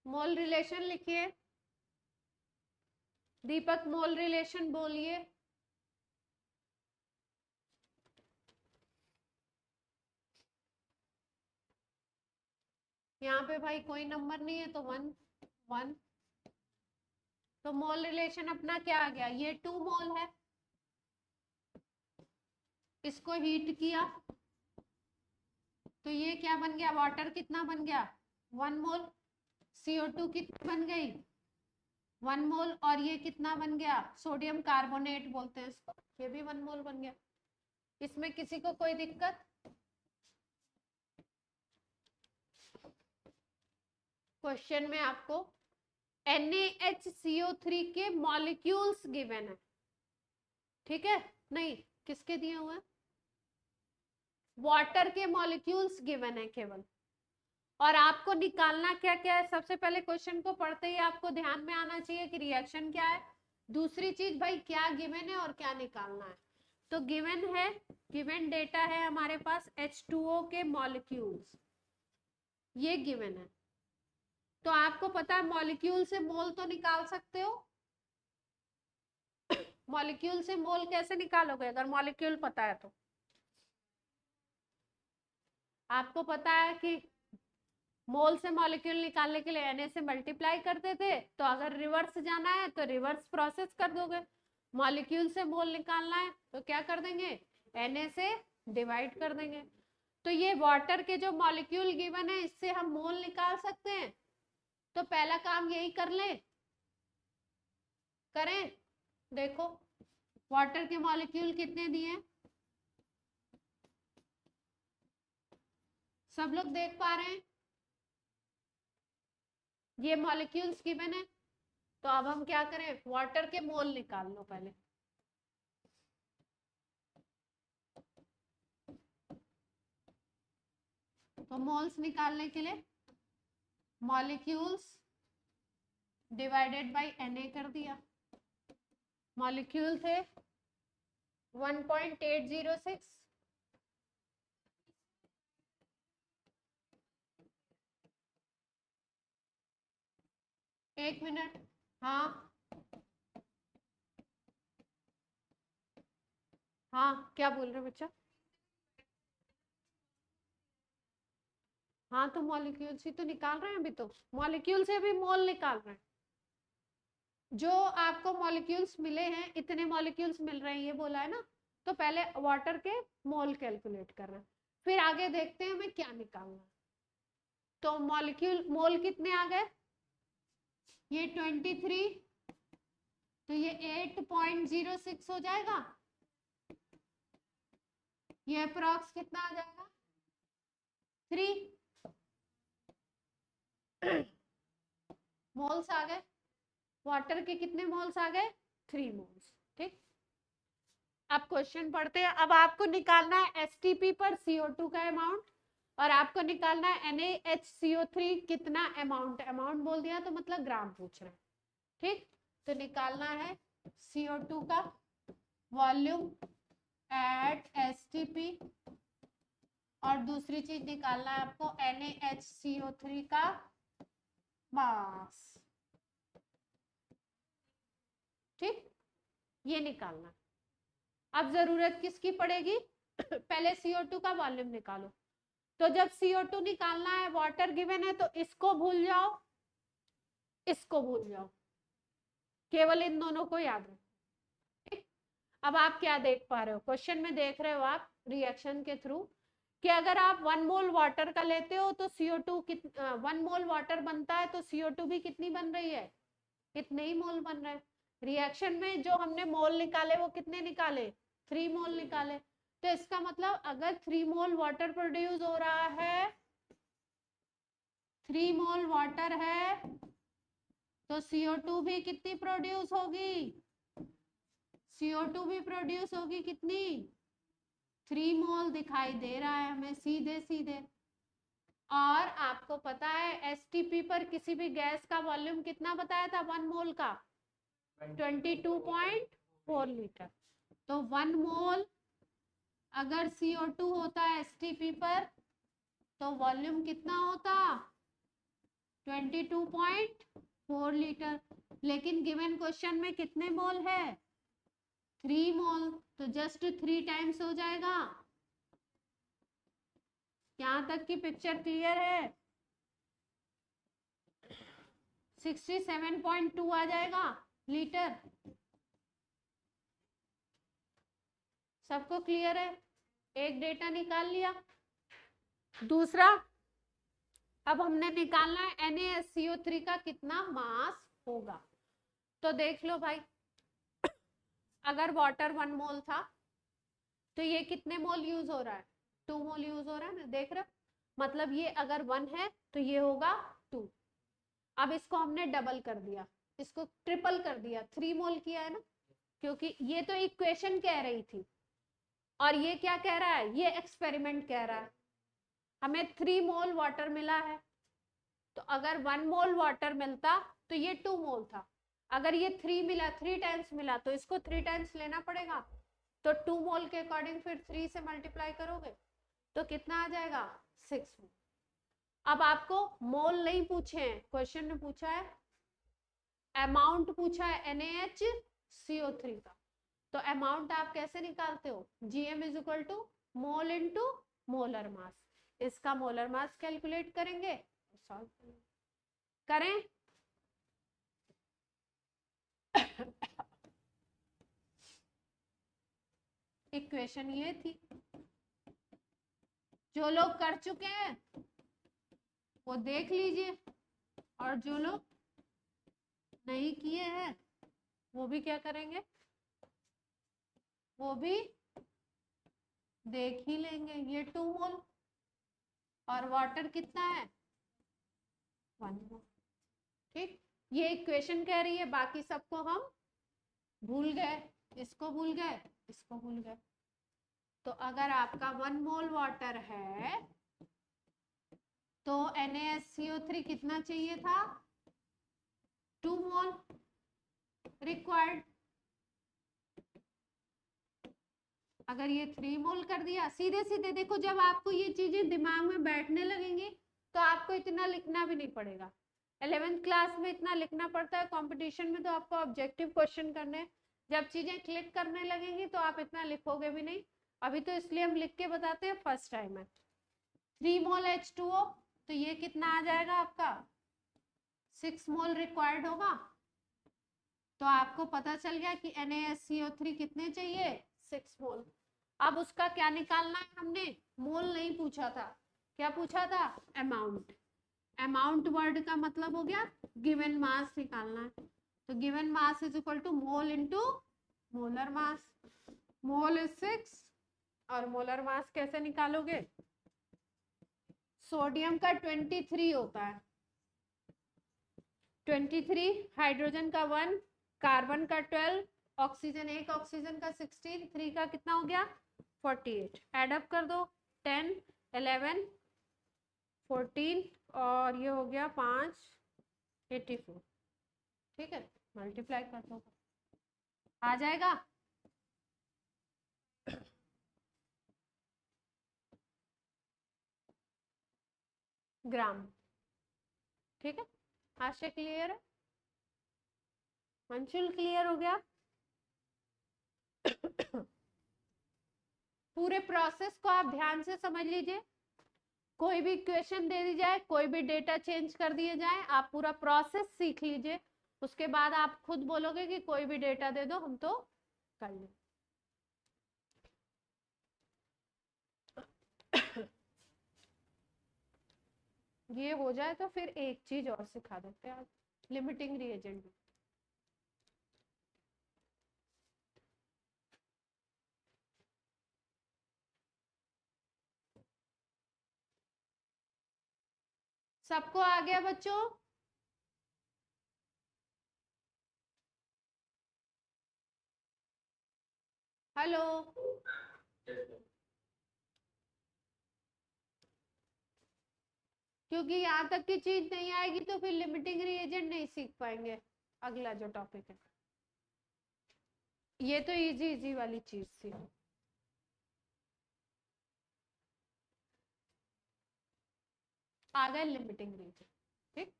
S1: मोल रिलेशन लिखिए, दीपक मोल रिलेशन बोलिए। यहाँ पे भाई कोई नंबर नहीं है तो 1 1। तो मोल रिलेशन अपना क्या आ गया, ये 2 मोल है, इसको हीट किया तो ये क्या बन गया, वाटर कितना बन गया 1 मोल, CO2 कितनी बन गई 1 मोल, और ये कितना बन गया, सोडियम कार्बोनेट बोलते हैं इसको, ये भी 1 मोल बन गया। इसमें किसी को कोई दिक्कत? क्वेश्चन में आपको NaHCO3 के मॉलिक्यूल्स गिवन है, ठीक है, नहीं किसके दिए हुए हैं, वाटर के मॉलिक्यूल्स गिवन है केवल। और आपको निकालना क्या क्या है, सबसे पहले क्वेश्चन को पढ़ते ही आपको ध्यान में आना चाहिए कि रिएक्शन क्या है, दूसरी चीज भाई क्या गिवन है और क्या निकालना है। तो गिवन है, गिवन डेटा है हमारे पास H2O के मॉलिक्यूल्स, ये गिवन है। तो आपको पता है मॉलिक्यूल से मोल तो निकाल सकते हो, मॉलिक्यूल से मोल कैसे निकालोगे अगर मॉलिक्यूल पता है तो। आपको पता है कि मोल से मॉलिक्यूल निकालने के लिए Na से मल्टीप्लाई करते थे, तो अगर रिवर्स जाना है तो रिवर्स प्रोसेस कर दोगे। मॉलिक्यूल से मोल निकालना है तो क्या कर देंगे, Na से डिवाइड कर देंगे। तो ये वाटर के जो मॉलिक्यूल गिवन है इससे हम मोल निकाल सकते हैं। तो पहला काम यही कर ले, करें। देखो वाटर के मॉलिक्यूल कितने दिए, सब लोग देख पा रहे हैं, ये मॉलिक्यूल्स गिवन है। तो अब हम क्या करें, वाटर के मोल निकाल लो पहले। तो मोल्स निकालने के लिए मॉलिक्यूल्स डिवाइडेड बाय Na कर दिया। मॉलिक्यूल थे 1.806, एक मिनट। हाँ हाँ, क्या बोल रहे बच्चा? हाँ, तो मॉलिक्यूल से तो निकाल रहे हैं, अभी तो मॉलिक्यूल से भी मोल निकाल रहे हैं। जो आपको मॉलिक्यूल्स मिले हैं, इतने मॉलिक्यूल्स मिल रहे हैं, ये बोला है ना, तो पहले वाटर के मोल कैलकुलेट कर रहे हैं, फिर आगे देखते हैं हमें क्या निकालना है। तो मॉलिक्यूल मोल कितने आ गए? ये 23, तो ये 8.06 हो जाएगा। ये अप्रॉक्स कितना आ जाएगा? 3 मोल्स आ गए। वाटर के कितने मोल्स आ गए? 3 मोल्स। ठीक, अब क्वेश्चन पढ़ते हैं। अब आपको निकालना है एसटीपी पर CO2 का अमाउंट, और आपको निकालना है NaHCO3 कितना अमाउंट। अमाउंट बोल दिया तो मतलब ग्राम पूछ रहे हैं। ठीक, तो निकालना है CO2 का वॉल्यूम एट एसटीपी, और दूसरी चीज निकालना है आपको NaHCO3 का मास। ठीक, ये निकालना। अब जरूरत किसकी पड़ेगी? पहले CO2 का वॉल्यूम निकालो। तो जब CO2 निकालना है, वाटर गिवन है, तो इसको भूल जाओ, इसको भूल जाओ, केवल इन दोनों को याद रखो। ठीक, अब आप क्या देख पा रहे हो? क्वेश्चन में देख रहे हो आप रिएक्शन के थ्रू कि अगर आप 1 मोल वाटर का लेते हो तो CO2 1 मोल वाटर बनता है, तो CO2 भी कितनी बन रही है? इतने ही मोल बन रहे हैं। रिएक्शन में जो हमने मोल निकाले वो कितने निकाले? 3 मोल निकाले। तो इसका मतलब अगर 3 मोल वाटर प्रोड्यूस हो रहा है, 3 मोल वाटर है, तो CO2 भी कितनी प्रोड्यूस होगी? CO2 भी प्रोड्यूस होगी कितनी? 3 मोल दिखाई दे रहा है हमें सीधे सीधे। और आपको पता है एसटीपी पर किसी भी गैस का वॉल्यूम कितना बताया था 1 मोल का? 22.4 लीटर। तो 1 मोल अगर CO2 होता है एसटीपी पर, तो वॉल्यूम कितना होता? 22.4 लीटर। लेकिन गिवन क्वेश्चन में कितने मोल है? 3 मोल, तो जस्ट 3 टाइम्स हो जाएगा। यहां तक की पिक्चर क्लियर है? 67.2 आ जाएगा लीटर। सबको क्लियर है? एक डेटा निकाल लिया। दूसरा, अब हमने निकालना है NaSCO3 का कितना मास होगा। तो देख लो भाई, अगर वाटर 1 मोल था तो ये कितने मोल यूज हो रहा है? 2 मोल यूज हो रहा है ना, देख रहे हो? मतलब ये अगर 1 है तो ये होगा 2। अब इसको हमने डबल कर दिया, इसको ट्रिपल कर दिया, 3 मोल किया है ना, क्योंकि ये तो इक्वेशन कह रही थी, और ये क्या कह रहा है? ये एक्सपेरिमेंट कह रहा है। हमें 3 मोल वाटर मिला है, तो अगर 1 मोल वाटर मिलता तो ये 2 मोल था। अगर ये 3 मिला, 3 टाइम्स मिला, तो इसको 3 टाइम्स लेना पड़ेगा। तो 2 मोल के अकॉर्डिंग फिर 3 से मल्टीप्लाई करोगे तो कितना आ जाएगा? 6 मोल। अब आपको मोल नहीं पूछे हैं, क्वेश्चन में पूछा है अमाउंट, पूछा है NaHCO3 का। तो अमाउंट आप कैसे निकालते हो? Gm is equal to mole into molar mass. इसका मोलर मास कैलकुलेट करेंगे, सॉल्व करें। इक्वेशन ये थी, जो लोग कर चुके हैं वो देख लीजिए, और जो लोग नहीं किए हैं वो भी क्या करेंगे? वो भी देख ही लेंगे। ये 2 मोल और वाटर कितना है? 1 मोल। ठीक, ये इक्वेशन कह रही है, बाकी सबको हम भूल गए, इसको भूल गए, इसको भूल गए। तो अगर आपका 1 मोल वाटर है तो NaSCO3 कितना चाहिए था? 2 मोल रिक्वायर्ड। अगर ये 3 मोल कर दिया, सीधे सीधे देखो, जब आपको ये चीजें दिमाग में बैठने लगेंगी तो आपको इतना लिखना भी नहीं पड़ेगा। 11th क्लास में इतना लिखना पड़ता है, कंपटीशन में तो आपको ऑब्जेक्टिव क्वेश्चन करने, जब चीजें क्लिक करने लगेंगी तो आप इतना लिखोगे भी नहीं। अभी तो इसलिए हम लिख के बताते हैं, फर्स्ट टाइम है। 3 मोल H2O, तो ये कितना आ जाएगा आपका? 6 मोल रिक्वायर्ड होगा। तो आपको पता चल गया कि NaSCO3 कितने चाहिए? 6 मोल। अब उसका क्या निकालना है? हमने मोल नहीं पूछा था, क्या पूछा था? अमाउंट। अमाउंट वर्ड का मतलब हो गया गिवन मास निकालना है। तो given mass is equal to mole into molar mass. Mole is 6 और मोलर मास कैसे निकालोगे? सोडियम का 23 होता है, 23, हाइड्रोजन का 1, कार्बन का 12, ऑक्सीजन 1, ऑक्सीजन का 16, 3 का कितना हो गया? 48। एडअप कर दो, 10, 11, 14 और ये हो गया 5, 84। ठीक है, मल्टीप्लाई कर दो, आ जाएगा। ग्राम। ठीक है, आशय क्लियर है? अंशुल क्लियर हो गया? पूरे प्रोसेस को आप ध्यान से समझ लीजिए। कोई भी क्वेश्चन दे दी जाए, कोई भी डेटा चेंज कर दिए जाए, आप पूरा प्रोसेस सीख लीजिए। उसके बाद आप खुद बोलोगे कि कोई भी डेटा दे दो, हम तो कर लें। ये हो जाए तो फिर एक चीज और सिखा देते हैं, लिमिटिंग रिएजेंट। सबको आ गया बच्चों? हेलो, क्योंकि यहाँ तक की चीज नहीं आएगी तो फिर लिमिटिंग रिएजेंट नहीं सीख पाएंगे। अगला जो टॉपिक है, ये तो इजी इजी वाली चीज थी। आ गए लिमिटिंग रिएजेंट। ठीक,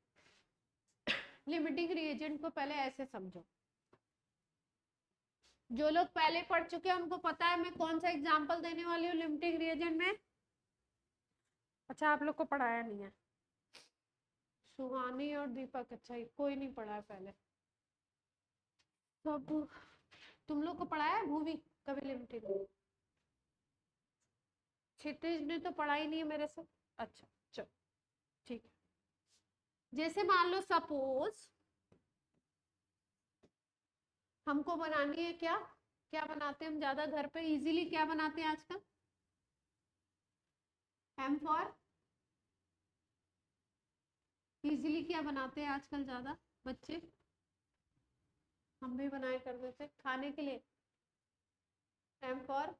S1: लिमिटिंग रिएजेंट को पहले ऐसे समझो। जो लोग पहले पढ़ चुके हैं उनको पता है मैं कौन सा एग्जांपल देने वाली हूँ लिमिटिंग रिएजेंट में। अच्छा, आप लोग को पढ़ाया नहीं है? सुहानी और दीपक, अच्छा कोई नहीं पढ़ा है पहले। तो तुम लोग को पढ़ाया है भूमि कभी लिमिटिंग? क्षितिज ने तो पढ़ा ही नहीं है मेरे से। अच्छा चलो ठीक है। जैसे मान लो सपोज हमको बनानी है, क्या क्या बनाते हैं हम ज्यादा घर पे इजीली, क्या बनाते हैं आजकल? एम फॉर इजीली क्या बनाते हैं आजकल ज्यादा बच्चे? हम भी बनाए करते थे खाने के लिए। M for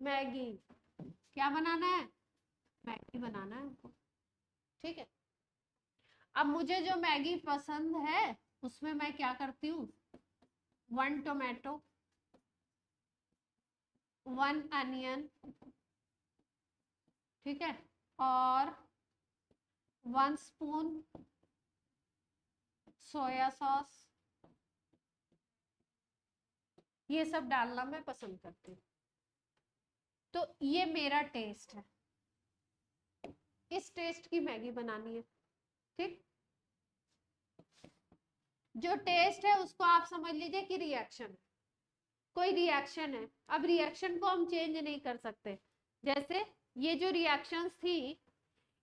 S1: Maggi. क्या बनाना है? मैगी बनाना है हमको। ठीक है, अब मुझे जो मैगी पसंद है उसमें मैं क्या करती हूँ? 1 टोमेटो, 1 अनियन, ठीक है, और 1 स्पून सोया सॉस, ये सब डालना मैं पसंद करती हूँ। तो ये मेरा टेस्ट है, इस टेस्ट की मैगी बनानी है। ठीक, जो टेस्ट है उसको आप समझ लीजिए कि रिएक्शन है, कोई रिएक्शन है। अब रिएक्शन को हम चेंज नहीं कर सकते। जैसे ये जो रिएक्शंस थी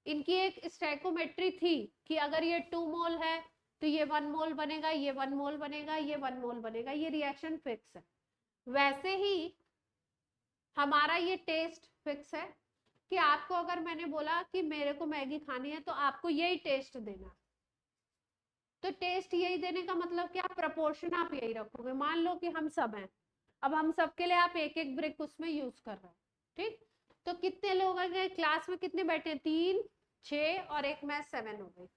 S1: इनकी एक स्टैइकोमेट्री थी कि अगर ये 2 मोल है तो ये 1 मोल बनेगा, ये 1 मोल बनेगा, ये 1 मोल बनेगा, ये रिएक्शन फिक्स है। वैसे ही हमारा ये टेस्ट फिक्स है कि आपको अगर मैंने बोला कि मेरे को मैगी खानी है तो आपको यही टेस्ट देना। तो टेस्ट यही देने का मतलब क्या? प्रपोर्शन आप यही रखोगे। मान लो कि हम सब हैं, अब हम सब के लिए आप एक एक ब्रिक उसमें यूज कर रहे हैं। ठीक, तो कितने लोग आ गए क्लास में, कितने बैठे, 3, 6 और एक मैं 7 हो गई।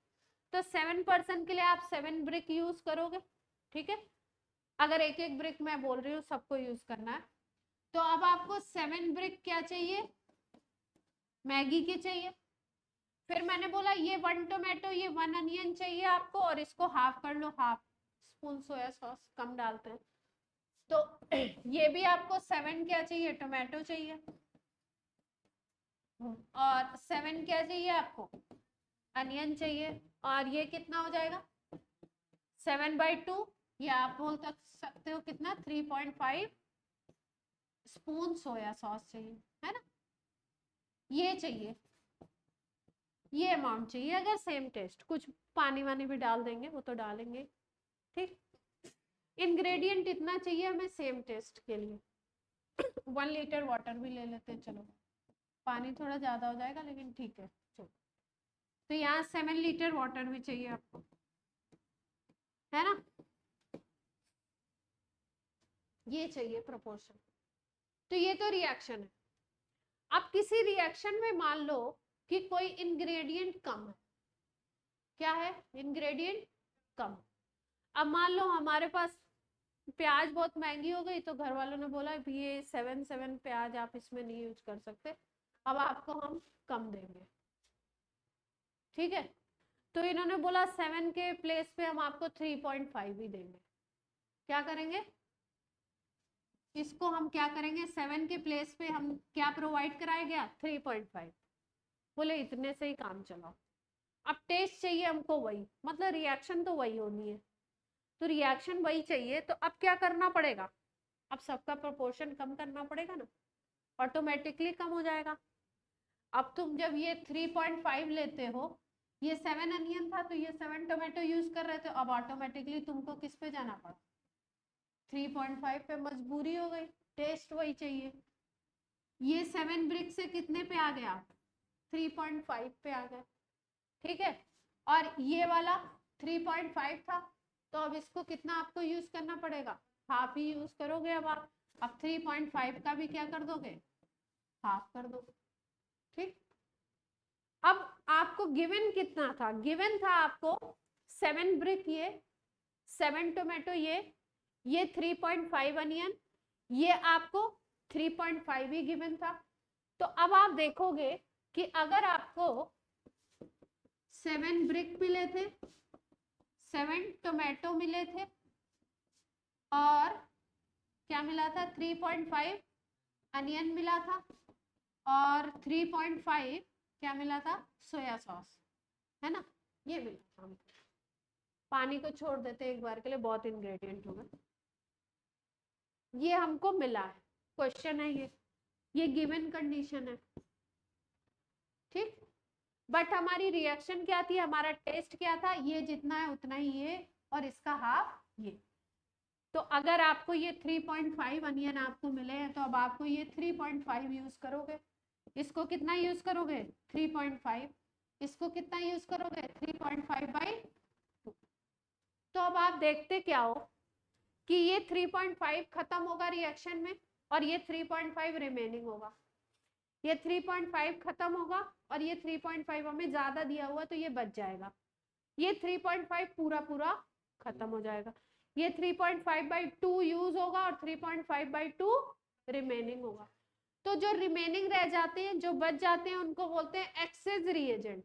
S1: तो 7 पर्सन के लिए आप 7 ब्रिक यूज करोगे, ठीक है। अगर एक एक ब्रिक मैं बोल रही हूँ, सबको यूज करना है। तो अब आपको 7 ब्रिक क्या चाहिए, मैगी के चाहिए। फिर मैंने बोला ये 1 टोमेटो, ये 1 अनियन चाहिए आपको, और इसको हाफ कर लो, हाफ स्पून सोया सॉस कम डालते हैं। तो ये भी आपको 7 क्या चाहिए, टोमेटो चाहिए, और 7 क्या चाहिए आपको, अनियन चाहिए। और ये कितना हो जाएगा, 7/2, या आप बोल सकते हो कितना, 3.5 स्पून सोया सॉस चाहिए, है ना। ये चाहिए, ये अमाउंट चाहिए। अगर सेम टेस्ट, कुछ पानी वानी भी डाल देंगे, वो तो डालेंगे, ठीक। इंग्रेडिएंट इतना चाहिए हमें सेम टेस्ट के लिए। 1 लीटर वाटर भी ले लेते हैं, चलो पानी थोड़ा ज्यादा हो जाएगा लेकिन ठीक है, चलो। तो यहाँ 7 लीटर वाटर भी चाहिए आपको, है ना। ये चाहिए प्रोपोर्शन। तो ये तो रिएक्शन है। अब किसी रिएक्शन में मान लो कि कोई इंग्रेडिएंट कम है, क्या है, इंग्रेडिएंट कम। अब मान लो हमारे पास प्याज बहुत महंगी हो गई, तो घर वालों ने बोला ये 7 प्याज आप इसमें नहीं यूज कर सकते, अब आपको हम कम देंगे, ठीक है। तो इन्होंने बोला 7 के प्लेस पे हम आपको 3.5 ही देंगे। क्या करेंगे, इसको हम क्या करेंगे, 7 के प्लेस पे हम क्या प्रोवाइड कराया गया, 3.5। बोले इतने से ही काम चलाओ। अब टेस्ट चाहिए हमको वही, मतलब रिएक्शन तो वही होनी है, तो रिएक्शन वही चाहिए। तो अब क्या करना पड़ेगा, अब सबका प्रोपोर्शन कम करना पड़ेगा ना, ऑटोमेटिकली कम हो जाएगा। अब तुम जब ये 3.5 लेते हो, ये 7 अनियन था तो ये 7 टोमेटो यूज कर रहे थे, अब ऑटोमेटिकली तुमको किस पे जाना पड़ा, 3.5 पे, मजबूरी हो गई, टेस्ट वही चाहिए। ये 7 ब्रिक से कितने पे आ गया, 3.5 पे आ गए, ठीक है। और ये वाला 3.5 था, तो अब इसको कितना आपको यूज करना पड़ेगा, हाफ ही यूज करोगे। अब 3.5 का भी क्या कर दोगे, हाफ कर दो, ठीक। अब आपको गिवन कितना था, गिवन था आपको 7 ब्रिक, ये 7 टोमेटो, ये 3.5 अनियन, ये आपको 3.5 ही गिवन था। तो अब आप देखोगे कि अगर आपको 7 ब्रिक मिले थे, 7 टोमेटो मिले थे, और क्या मिला था, 3.5 अनियन मिला था, और 3.5 क्या मिला था, सोया सॉस, है ना, ये मिला था हमको। पानी को छोड़ देते एक बार के लिए, बहुत इंग्रेडिएंट होगा। ये हमको मिला है, क्वेश्चन है ये गिवन कंडीशन है, ठीक। बट हमारी रिएक्शन क्या थी, हमारा टेस्ट क्या था, ये जितना है उतना ही ये, और इसका हाफ ये। तो अगर आपको ये 3.5 अनियन आपको मिले हैं, तो अब आपको ये 3.5 यूज करोगे। इसको कितना यूज करोगे, 3.5। इसको कितना यूज करोगे, 3.5/2। तो अब आप देखते क्या हो कि ये 3.5 खत्म होगा रिएक्शन में, और ये 3.5 रिमेनिंग होगा। ये 3.5 खत्म होगा, और ये 3.5 हमें ज्यादा दिया हुआ, तो ये बच जाएगा। ये 3.5 पूरा पूरा खत्म हो जाएगा। ये 3.5/2 यूज होगा, और 3.5/2 रिमेनिंग होगा। तो जो रिमेनिंग रह जाते हैं, जो बच जाते हैं, उनको बोलते हैं एक्सेस रिएजेंट।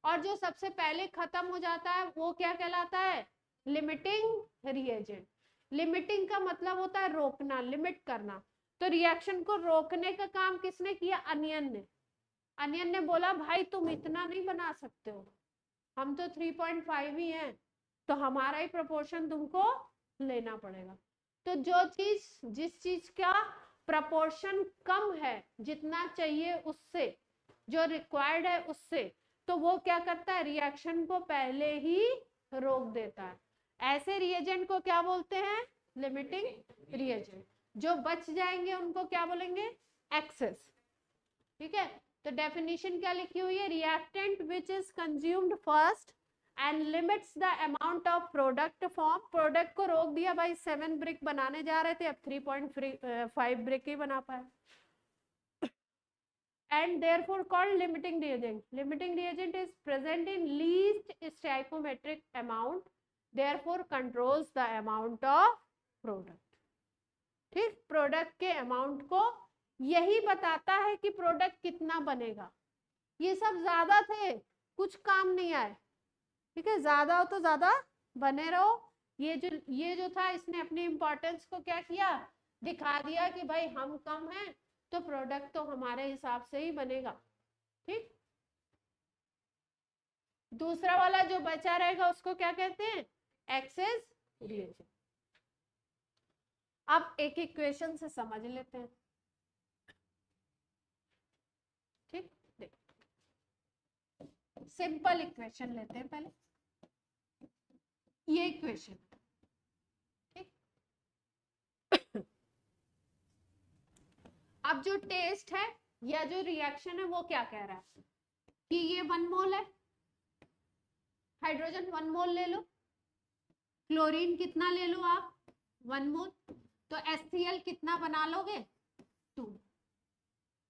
S1: और जो सबसे पहले खत्म हो जाता है वो क्या कहलाता है, लिमिटिंग रिएजेंट। लिमिटिंग का मतलब होता है रोकना, लिमिट करना। तो रिएक्शन को रोकने का काम किसने किया, अनियन ने। अनियन ने बोला भाई तुम इतना नहीं बना सकते हो, हम तो 3.5 ही हैं, तो हमारा ही प्रोपोर्शन तुमको लेना पड़ेगा। तो जो चीज, जिस चीज का प्रपोर्शन कम है, जितना चाहिए उससे, जो रिक्वायर्ड है उससे, तो वो क्या करता है, रिएक्शन को पहले ही रोक देता है। ऐसे रिएजेंट को क्या बोलते हैं, लिमिटिंग रिएजेंट। जो बच जाएंगे उनको क्या बोलेंगे, एक्सेस, ठीक है। तो डेफिनेशन क्या लिखी हुई है, reactant which is consumed first and limits the amount of product form. Product को रोक दिया भाई, 7 ब्रिक बनाने जा रहे थे, अब 3.5 ब्रिक ही बना पाए। and therefore called limiting reagent. Limiting reagent is present in least stoichiometric amount, therefore controls the amount of product. ठीक, प्रोडक्ट के अमाउंट को यही बताता है कि प्रोडक्ट कितना बनेगा. ये सब ज्यादा थे, कुछ काम नहीं आए. ठीक है, ज्यादा हो तो ज्यादा बने रहो. ये जो था इसने अपनी इंपॉर्टेंस को क्या किया, दिखा दिया कि भाई हम कम हैं तो प्रोडक्ट तो हमारे हिसाब से ही बनेगा. ठीक, दूसरा वाला जो बचा रहेगा उसको क्या कहते हैं, एक्सेस रिएजेंट. अब एक इक्वेशन से समझ लेते हैं. ठीक, सिंपल इक्वेशन लेते हैं पहले. ये इक्वेशन, ठीक. अब जो टेस्ट है या जो रिएक्शन है वो क्या कह रहा है कि ये 1 मोल है, हाइड्रोजन 1 मोल ले लो, क्लोरीन कितना ले लो आप 1 मोल, तो HCl कितना बना लोगे 2.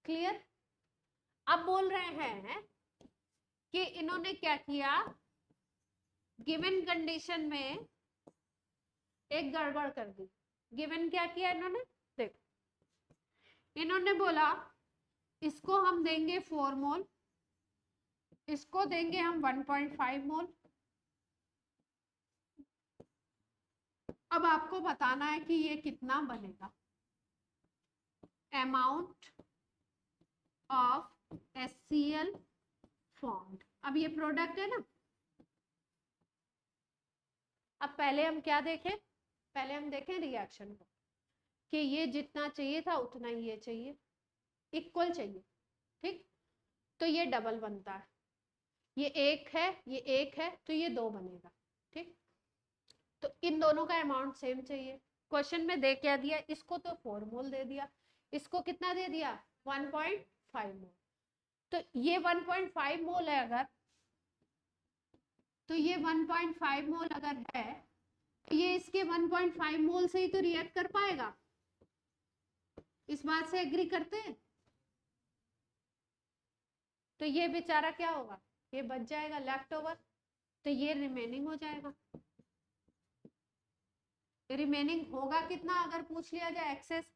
S1: क्लियर. अब बोल रहे हैं कि इन्होंने क्या किया, गिवन कंडीशन में एक गड़बड़ कर दी. गिवन क्या किया इन्होंने, देखो इन्होंने बोला इसको हम देंगे 4 मोल, इसको देंगे हम 1.5 मोल. अब आपको बताना है कि ये कितना बनेगा. Amount of HCl formed. अब ये प्रोडक्ट है ना. अब पहले हम क्या देखें, पहले हम देखें रिएक्शन को कि ये जितना चाहिए था उतना ही ये चाहिए, इक्वल चाहिए. ठीक, तो ये डबल बनता है. ये 1 है, ये 1 है, तो ये 2 बनेगा. ठीक, तो इन दोनों का अमाउंट सेम चाहिए. क्वेश्चन में दे क्या दिया, इसको तो 4 मोल दे दिया, इसको कितना दे दिया 1.5 मोल. तो ये 1.5 मोल है अगर, तो ये 1.5 मोल अगर है, तो ये इसके 1.5 मोल से ही तो रिएक्ट कर पाएगा. इस बात से एग्री करते हैं. तो ये बेचारा क्या होगा, ये बच जाएगा लेफ्ट ओवर, तो ये रिमेनिंग हो जाएगा. रिमेनिंग होगा कितना अगर पूछ लिया जाए एक्सेस,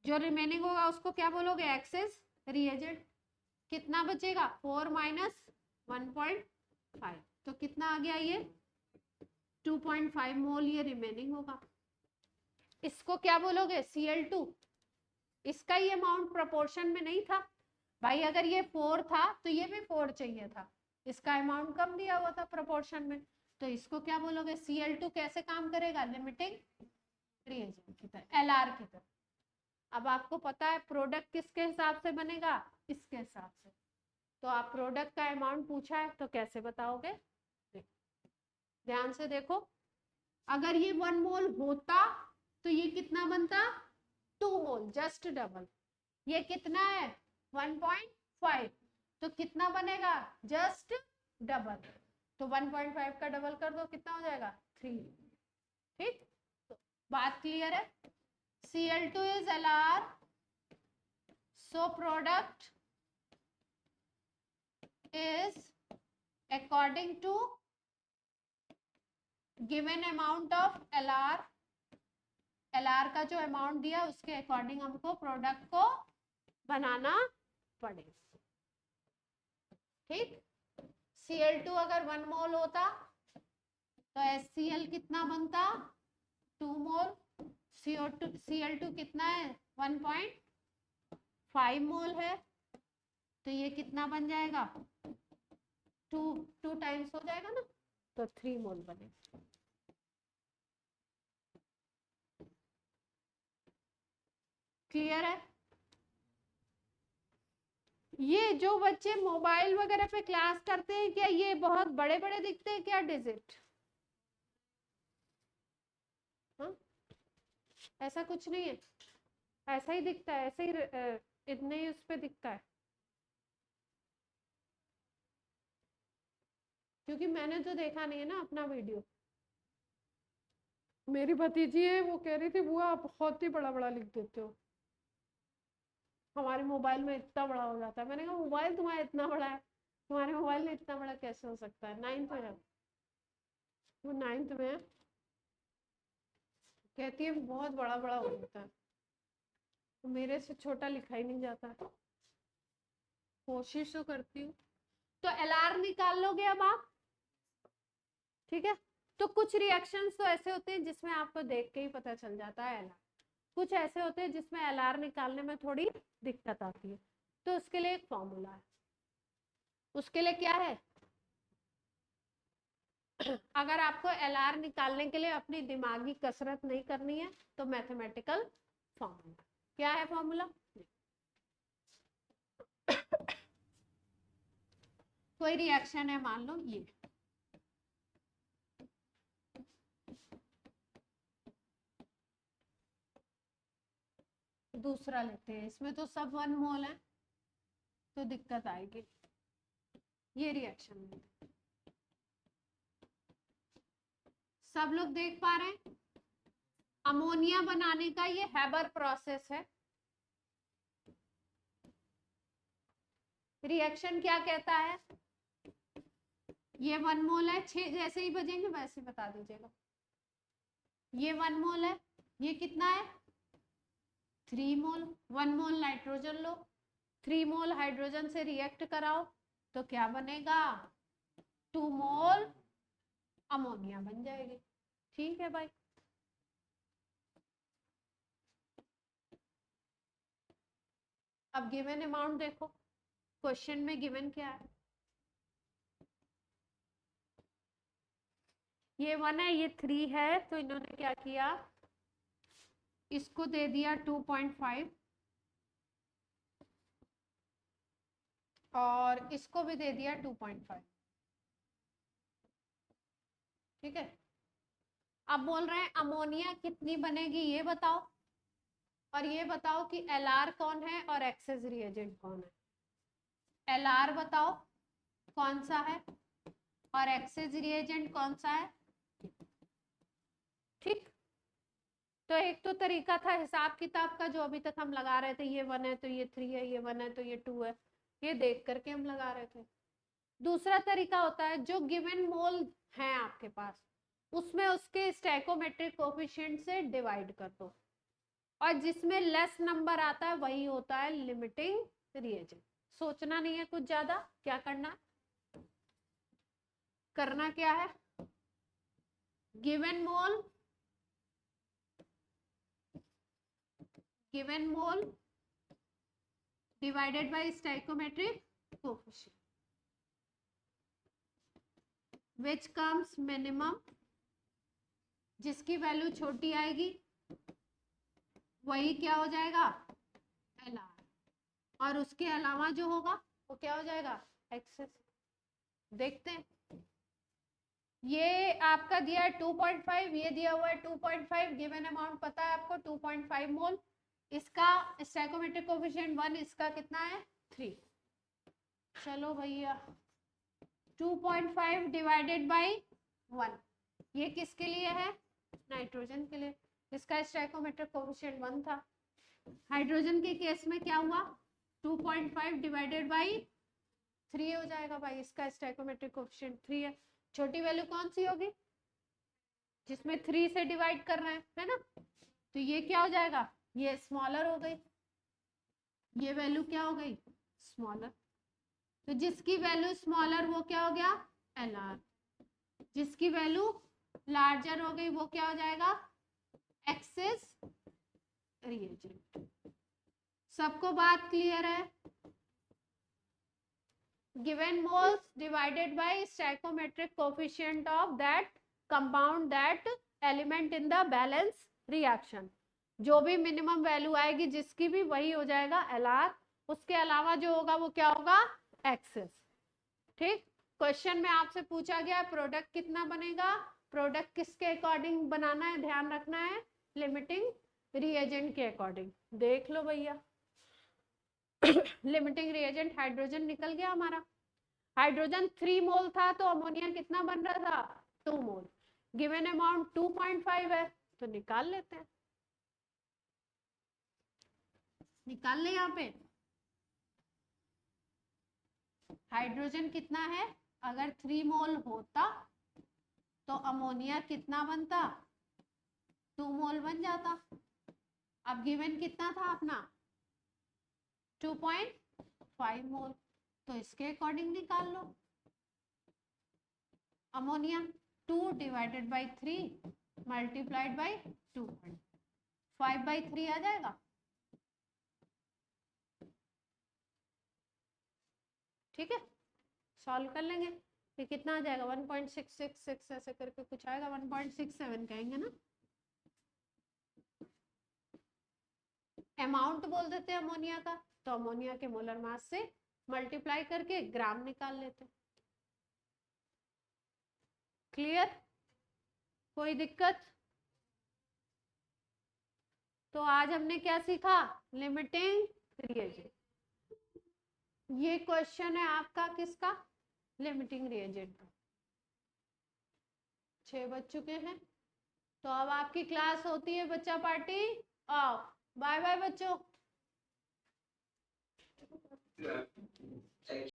S1: जो रिमेनिंग होगा उसको क्या बोलोगे, एक्सेस रिएजेंट. कितना बचेगा 4 माइनस 1.5, तो कितना आ गया ये 2.5 मोल ये रिमेनिंग होगा. इसको क्या बोलोगे Cl2. इसका ये अमाउंट प्रोपोर्शन में नहीं था भाई, अगर ये 4 था तो ये भी 4 चाहिए था, इसका अमाउंट कम दिया हुआ था प्रोपोर्शन में, तो इसको क्या बोलोगे Cl2 कैसे काम करेगा, लिमिटिंग रिएजेंट की तरह, LR की तरह. अब आपको पता है प्रोडक्ट किसके हिसाब से बनेगा, इसके हिसाब से. तो आप प्रोडक्ट का अमाउंट पूछा है तो कैसे बताओगे, ध्यान से देखो. अगर ये 1 मोल होता तो ये कितना बनता 2 मोल, जस्ट डबल. ये कितना है 1.5, तो कितना बनेगा जस्ट डबल. तो 1.5 का डबल कर दो, कितना हो जाएगा 3. ठीक, तो बात क्लियर है. Cl2 is LR, so product is according to given amount of LR. LR का जो अमाउंट दिया उसके अकॉर्डिंग हमको प्रोडक्ट को बनाना पड़ेगा. ठीक, Cl2 अगर 1 मोल होता तो HCl कितना बनता 2 मोल. Cl2 कितना है 1.5 मोल है, तो ये कितना बन जाएगा 2 टाइम्स हो जाएगा ना, तो 3 मोल बनेगा. क्लियर है. ये जो बच्चे मोबाइल वगैरह पे क्लास करते हैं, क्या ये बहुत बड़े बड़े दिखते हैं क्या डिजिट, हाँ? ऐसा कुछ नहीं है, ऐसा ही दिखता है, ऐसे ही इतने ही उस पे दिखता है. क्योंकि मैंने तो देखा नहीं है ना अपना वीडियो. मेरी भतीजी है, वो कह रही थी बुआ आप बहुत ही बड़ा बड़ा लिख देते हो. हमारे मोबाइल में इतना बड़ा हो जाता है। मैंने कहा मोबाइल तुम्हारा इतना बड़ा है, तुम्हारे मोबाइल में इतना बड़ा कैसे हो सकता है? 9th में है वो, 9th में है। कहती है बहुत बड़ा बड़ा हो जाता है, तो मेरे से छोटा लिखा ही नहीं जाता है। कोशिश तो करती हूँ। तो एलआर निकाल लोगे अब आप, ठीक है। तो कुछ रिएक्शंस तो ऐसे होते हैं जिसमें आपको देख के ही पता चल जाता है एलआर, कुछ ऐसे होते हैं जिसमें एलआर निकालने में थोड़ी दिक्कत आती है। तो उसके लिए एक फॉर्मूला है, उसके लिए क्या है? अगर आपको एलआर निकालने के लिए अपनी दिमागी कसरत नहीं करनी है तो मैथमेटिकल फॉर्मूला, क्या है फॉर्मूला? कोई रिएक्शन है, मान लो ये, दूसरा लेते हैं, इसमें तो सब 1 मोल है तो दिक्कत आएगी। ये रिएक्शन लेते हैं, सब लोग देख पा रहे हैं? अमोनिया बनाने का ये हैबर प्रोसेस है। रिएक्शन क्या कहता है? ये 1 मोल है, 6 जैसे ही बजेंगे वैसे बता दीजिएगा। ये 1 मोल है, ये कितना है? 3 मोल। 1 मोल नाइट्रोजन लो, 3 मोल हाइड्रोजन से रिएक्ट कराओ तो क्या बनेगा? 2 मोल अमोनिया बन जाएगी। ठीक है भाई, अब गिवन अमाउंट देखो, क्वेश्चन में गिवन क्या है? ये 1 है, ये 3 है, तो इन्होंने क्या किया, इसको दे दिया 2.5 और इसको भी दे दिया 2.5, ठीक है। अब बोल रहे हैं अमोनिया कितनी बनेगी ये बताओ, और ये बताओ कि एलआर कौन है और एक्सेस रिएजेंट कौन है। एलआर बताओ कौन सा है और एक्सेस रिएजेंट कौन सा है, ठीक। तो एक तो तरीका था हिसाब किताब का जो अभी तक हम लगा रहे थे, ये 1 है तो ये 3 है, ये 1 है तो ये 2 है, ये देख करके हम लगा रहे थे। दूसरा तरीका होता है जो गिवन मोल है आपके पास, उसमें उसके स्टैकोमेट्रिक कोफिशिएंट से डिवाइड कर दो, और जिसमें लेस नंबर आता है वही होता है लिमिटिंग रिएजेंट। सोचना नहीं है कुछ ज्यादा, क्या करना करना क्या है, given mole divided by stoichiometric coefficient which comes minimum, जिसकी वैल्यू छोटी आएगी वही क्या हो जाएगा, एलआर, और उसके अलावा जो होगा वो क्या हो जाएगा, एक्सेस। देखते हैं, ये आपका दिया है 2.5, ये दिया हुआ है 2.5, गिवन अमाउंट पता है आपको 2.5 मोल, इसका स्टैकोमेट्रिक कोफिशिएंट 1, इसका कितना है 3। चलो भैया 2.5 डिवाइडेड बाई 1, ये किसके लिए है, नाइट्रोजन के लिए, इसका स्टैकोमेट्रिक कोफिशिएंट 1 था। हाइड्रोजन के केस में क्या हुआ, 2.5 डिवाइडेड बाई 3 हो जाएगा भाई, इसका स्टैकोमेट्रिक कोफिशिएंट 3 है। छोटी वैल्यू कौन सी होगी, जिसमें 3 से डिवाइड कर रहे हैं, है ना, तो ये क्या हो जाएगा, ये स्मॉलर हो गई, ये वैल्यू क्या हो गई, स्मॉलर। तो जिसकी वैल्यू स्मॉलर वो क्या हो गया, एलआर, जिसकी वैल्यू लार्जर हो गई वो क्या हो जाएगा, एक्सेस रिएजेंट। सबको बात क्लियर है? Given moles divided by stoichiometric coefficient of that compound that element in the balance reaction, जो भी मिनिमम वैल्यू आएगी जिसकी भी वही हो जाएगा एलआर, उसके अलावा जो होगा वो क्या होगा, एक्सेस। ठीक, क्वेश्चन में आपसे पूछा गया प्रोडक्ट कितना बनेगा, प्रोडक्ट किसके अकॉर्डिंग बनाना है, ध्यान रखना है लिमिटिंग रिएजेंट के अकॉर्डिंग। देख लो भैया लिमिटिंग रिएजेंट हाइड्रोजन निकल गया हमारा, हाइड्रोजन 3 मोल था तो अमोनिया कितना बन रहा था, 2 मोल, गिवन अमाउंट 2.5 है तो निकाल लेते हैं, निकाल ले यहाँ पे हाइड्रोजन कितना है, अगर 3 मोल होता तो अमोनिया कितना बनता, 2 मोल बन जाता। अब गिवन कितना था अपना 2.5 मोल, तो इसके अकॉर्डिंग निकाल लो। Ammonia 2 divided by 3 multiplied by 2.5/3 आ जाएगा। ठीक है, सॉल्व कर लेंगे। ये कितना आ जाएगा 1.666 ऐसे करके कुछ आएगा, 1.67 कहेंगे ना। अमाउंट बोल देते हैं अमोनिया का, तो अमोनिया के मोलर मास से मल्टीप्लाई करके ग्राम निकाल लेते हैं। क्लियर, कोई दिक्कत? तो आज हमने क्या सीखा, लिमिटिंग रिएजेंट। ये क्वेश्चन है आपका किसका, लिमिटिंग रिएजेंट का। 6 बज चुके हैं, तो अब आपकी क्लास होती है बच्चा पार्टी ऑफ। बाय बाय बच्चों।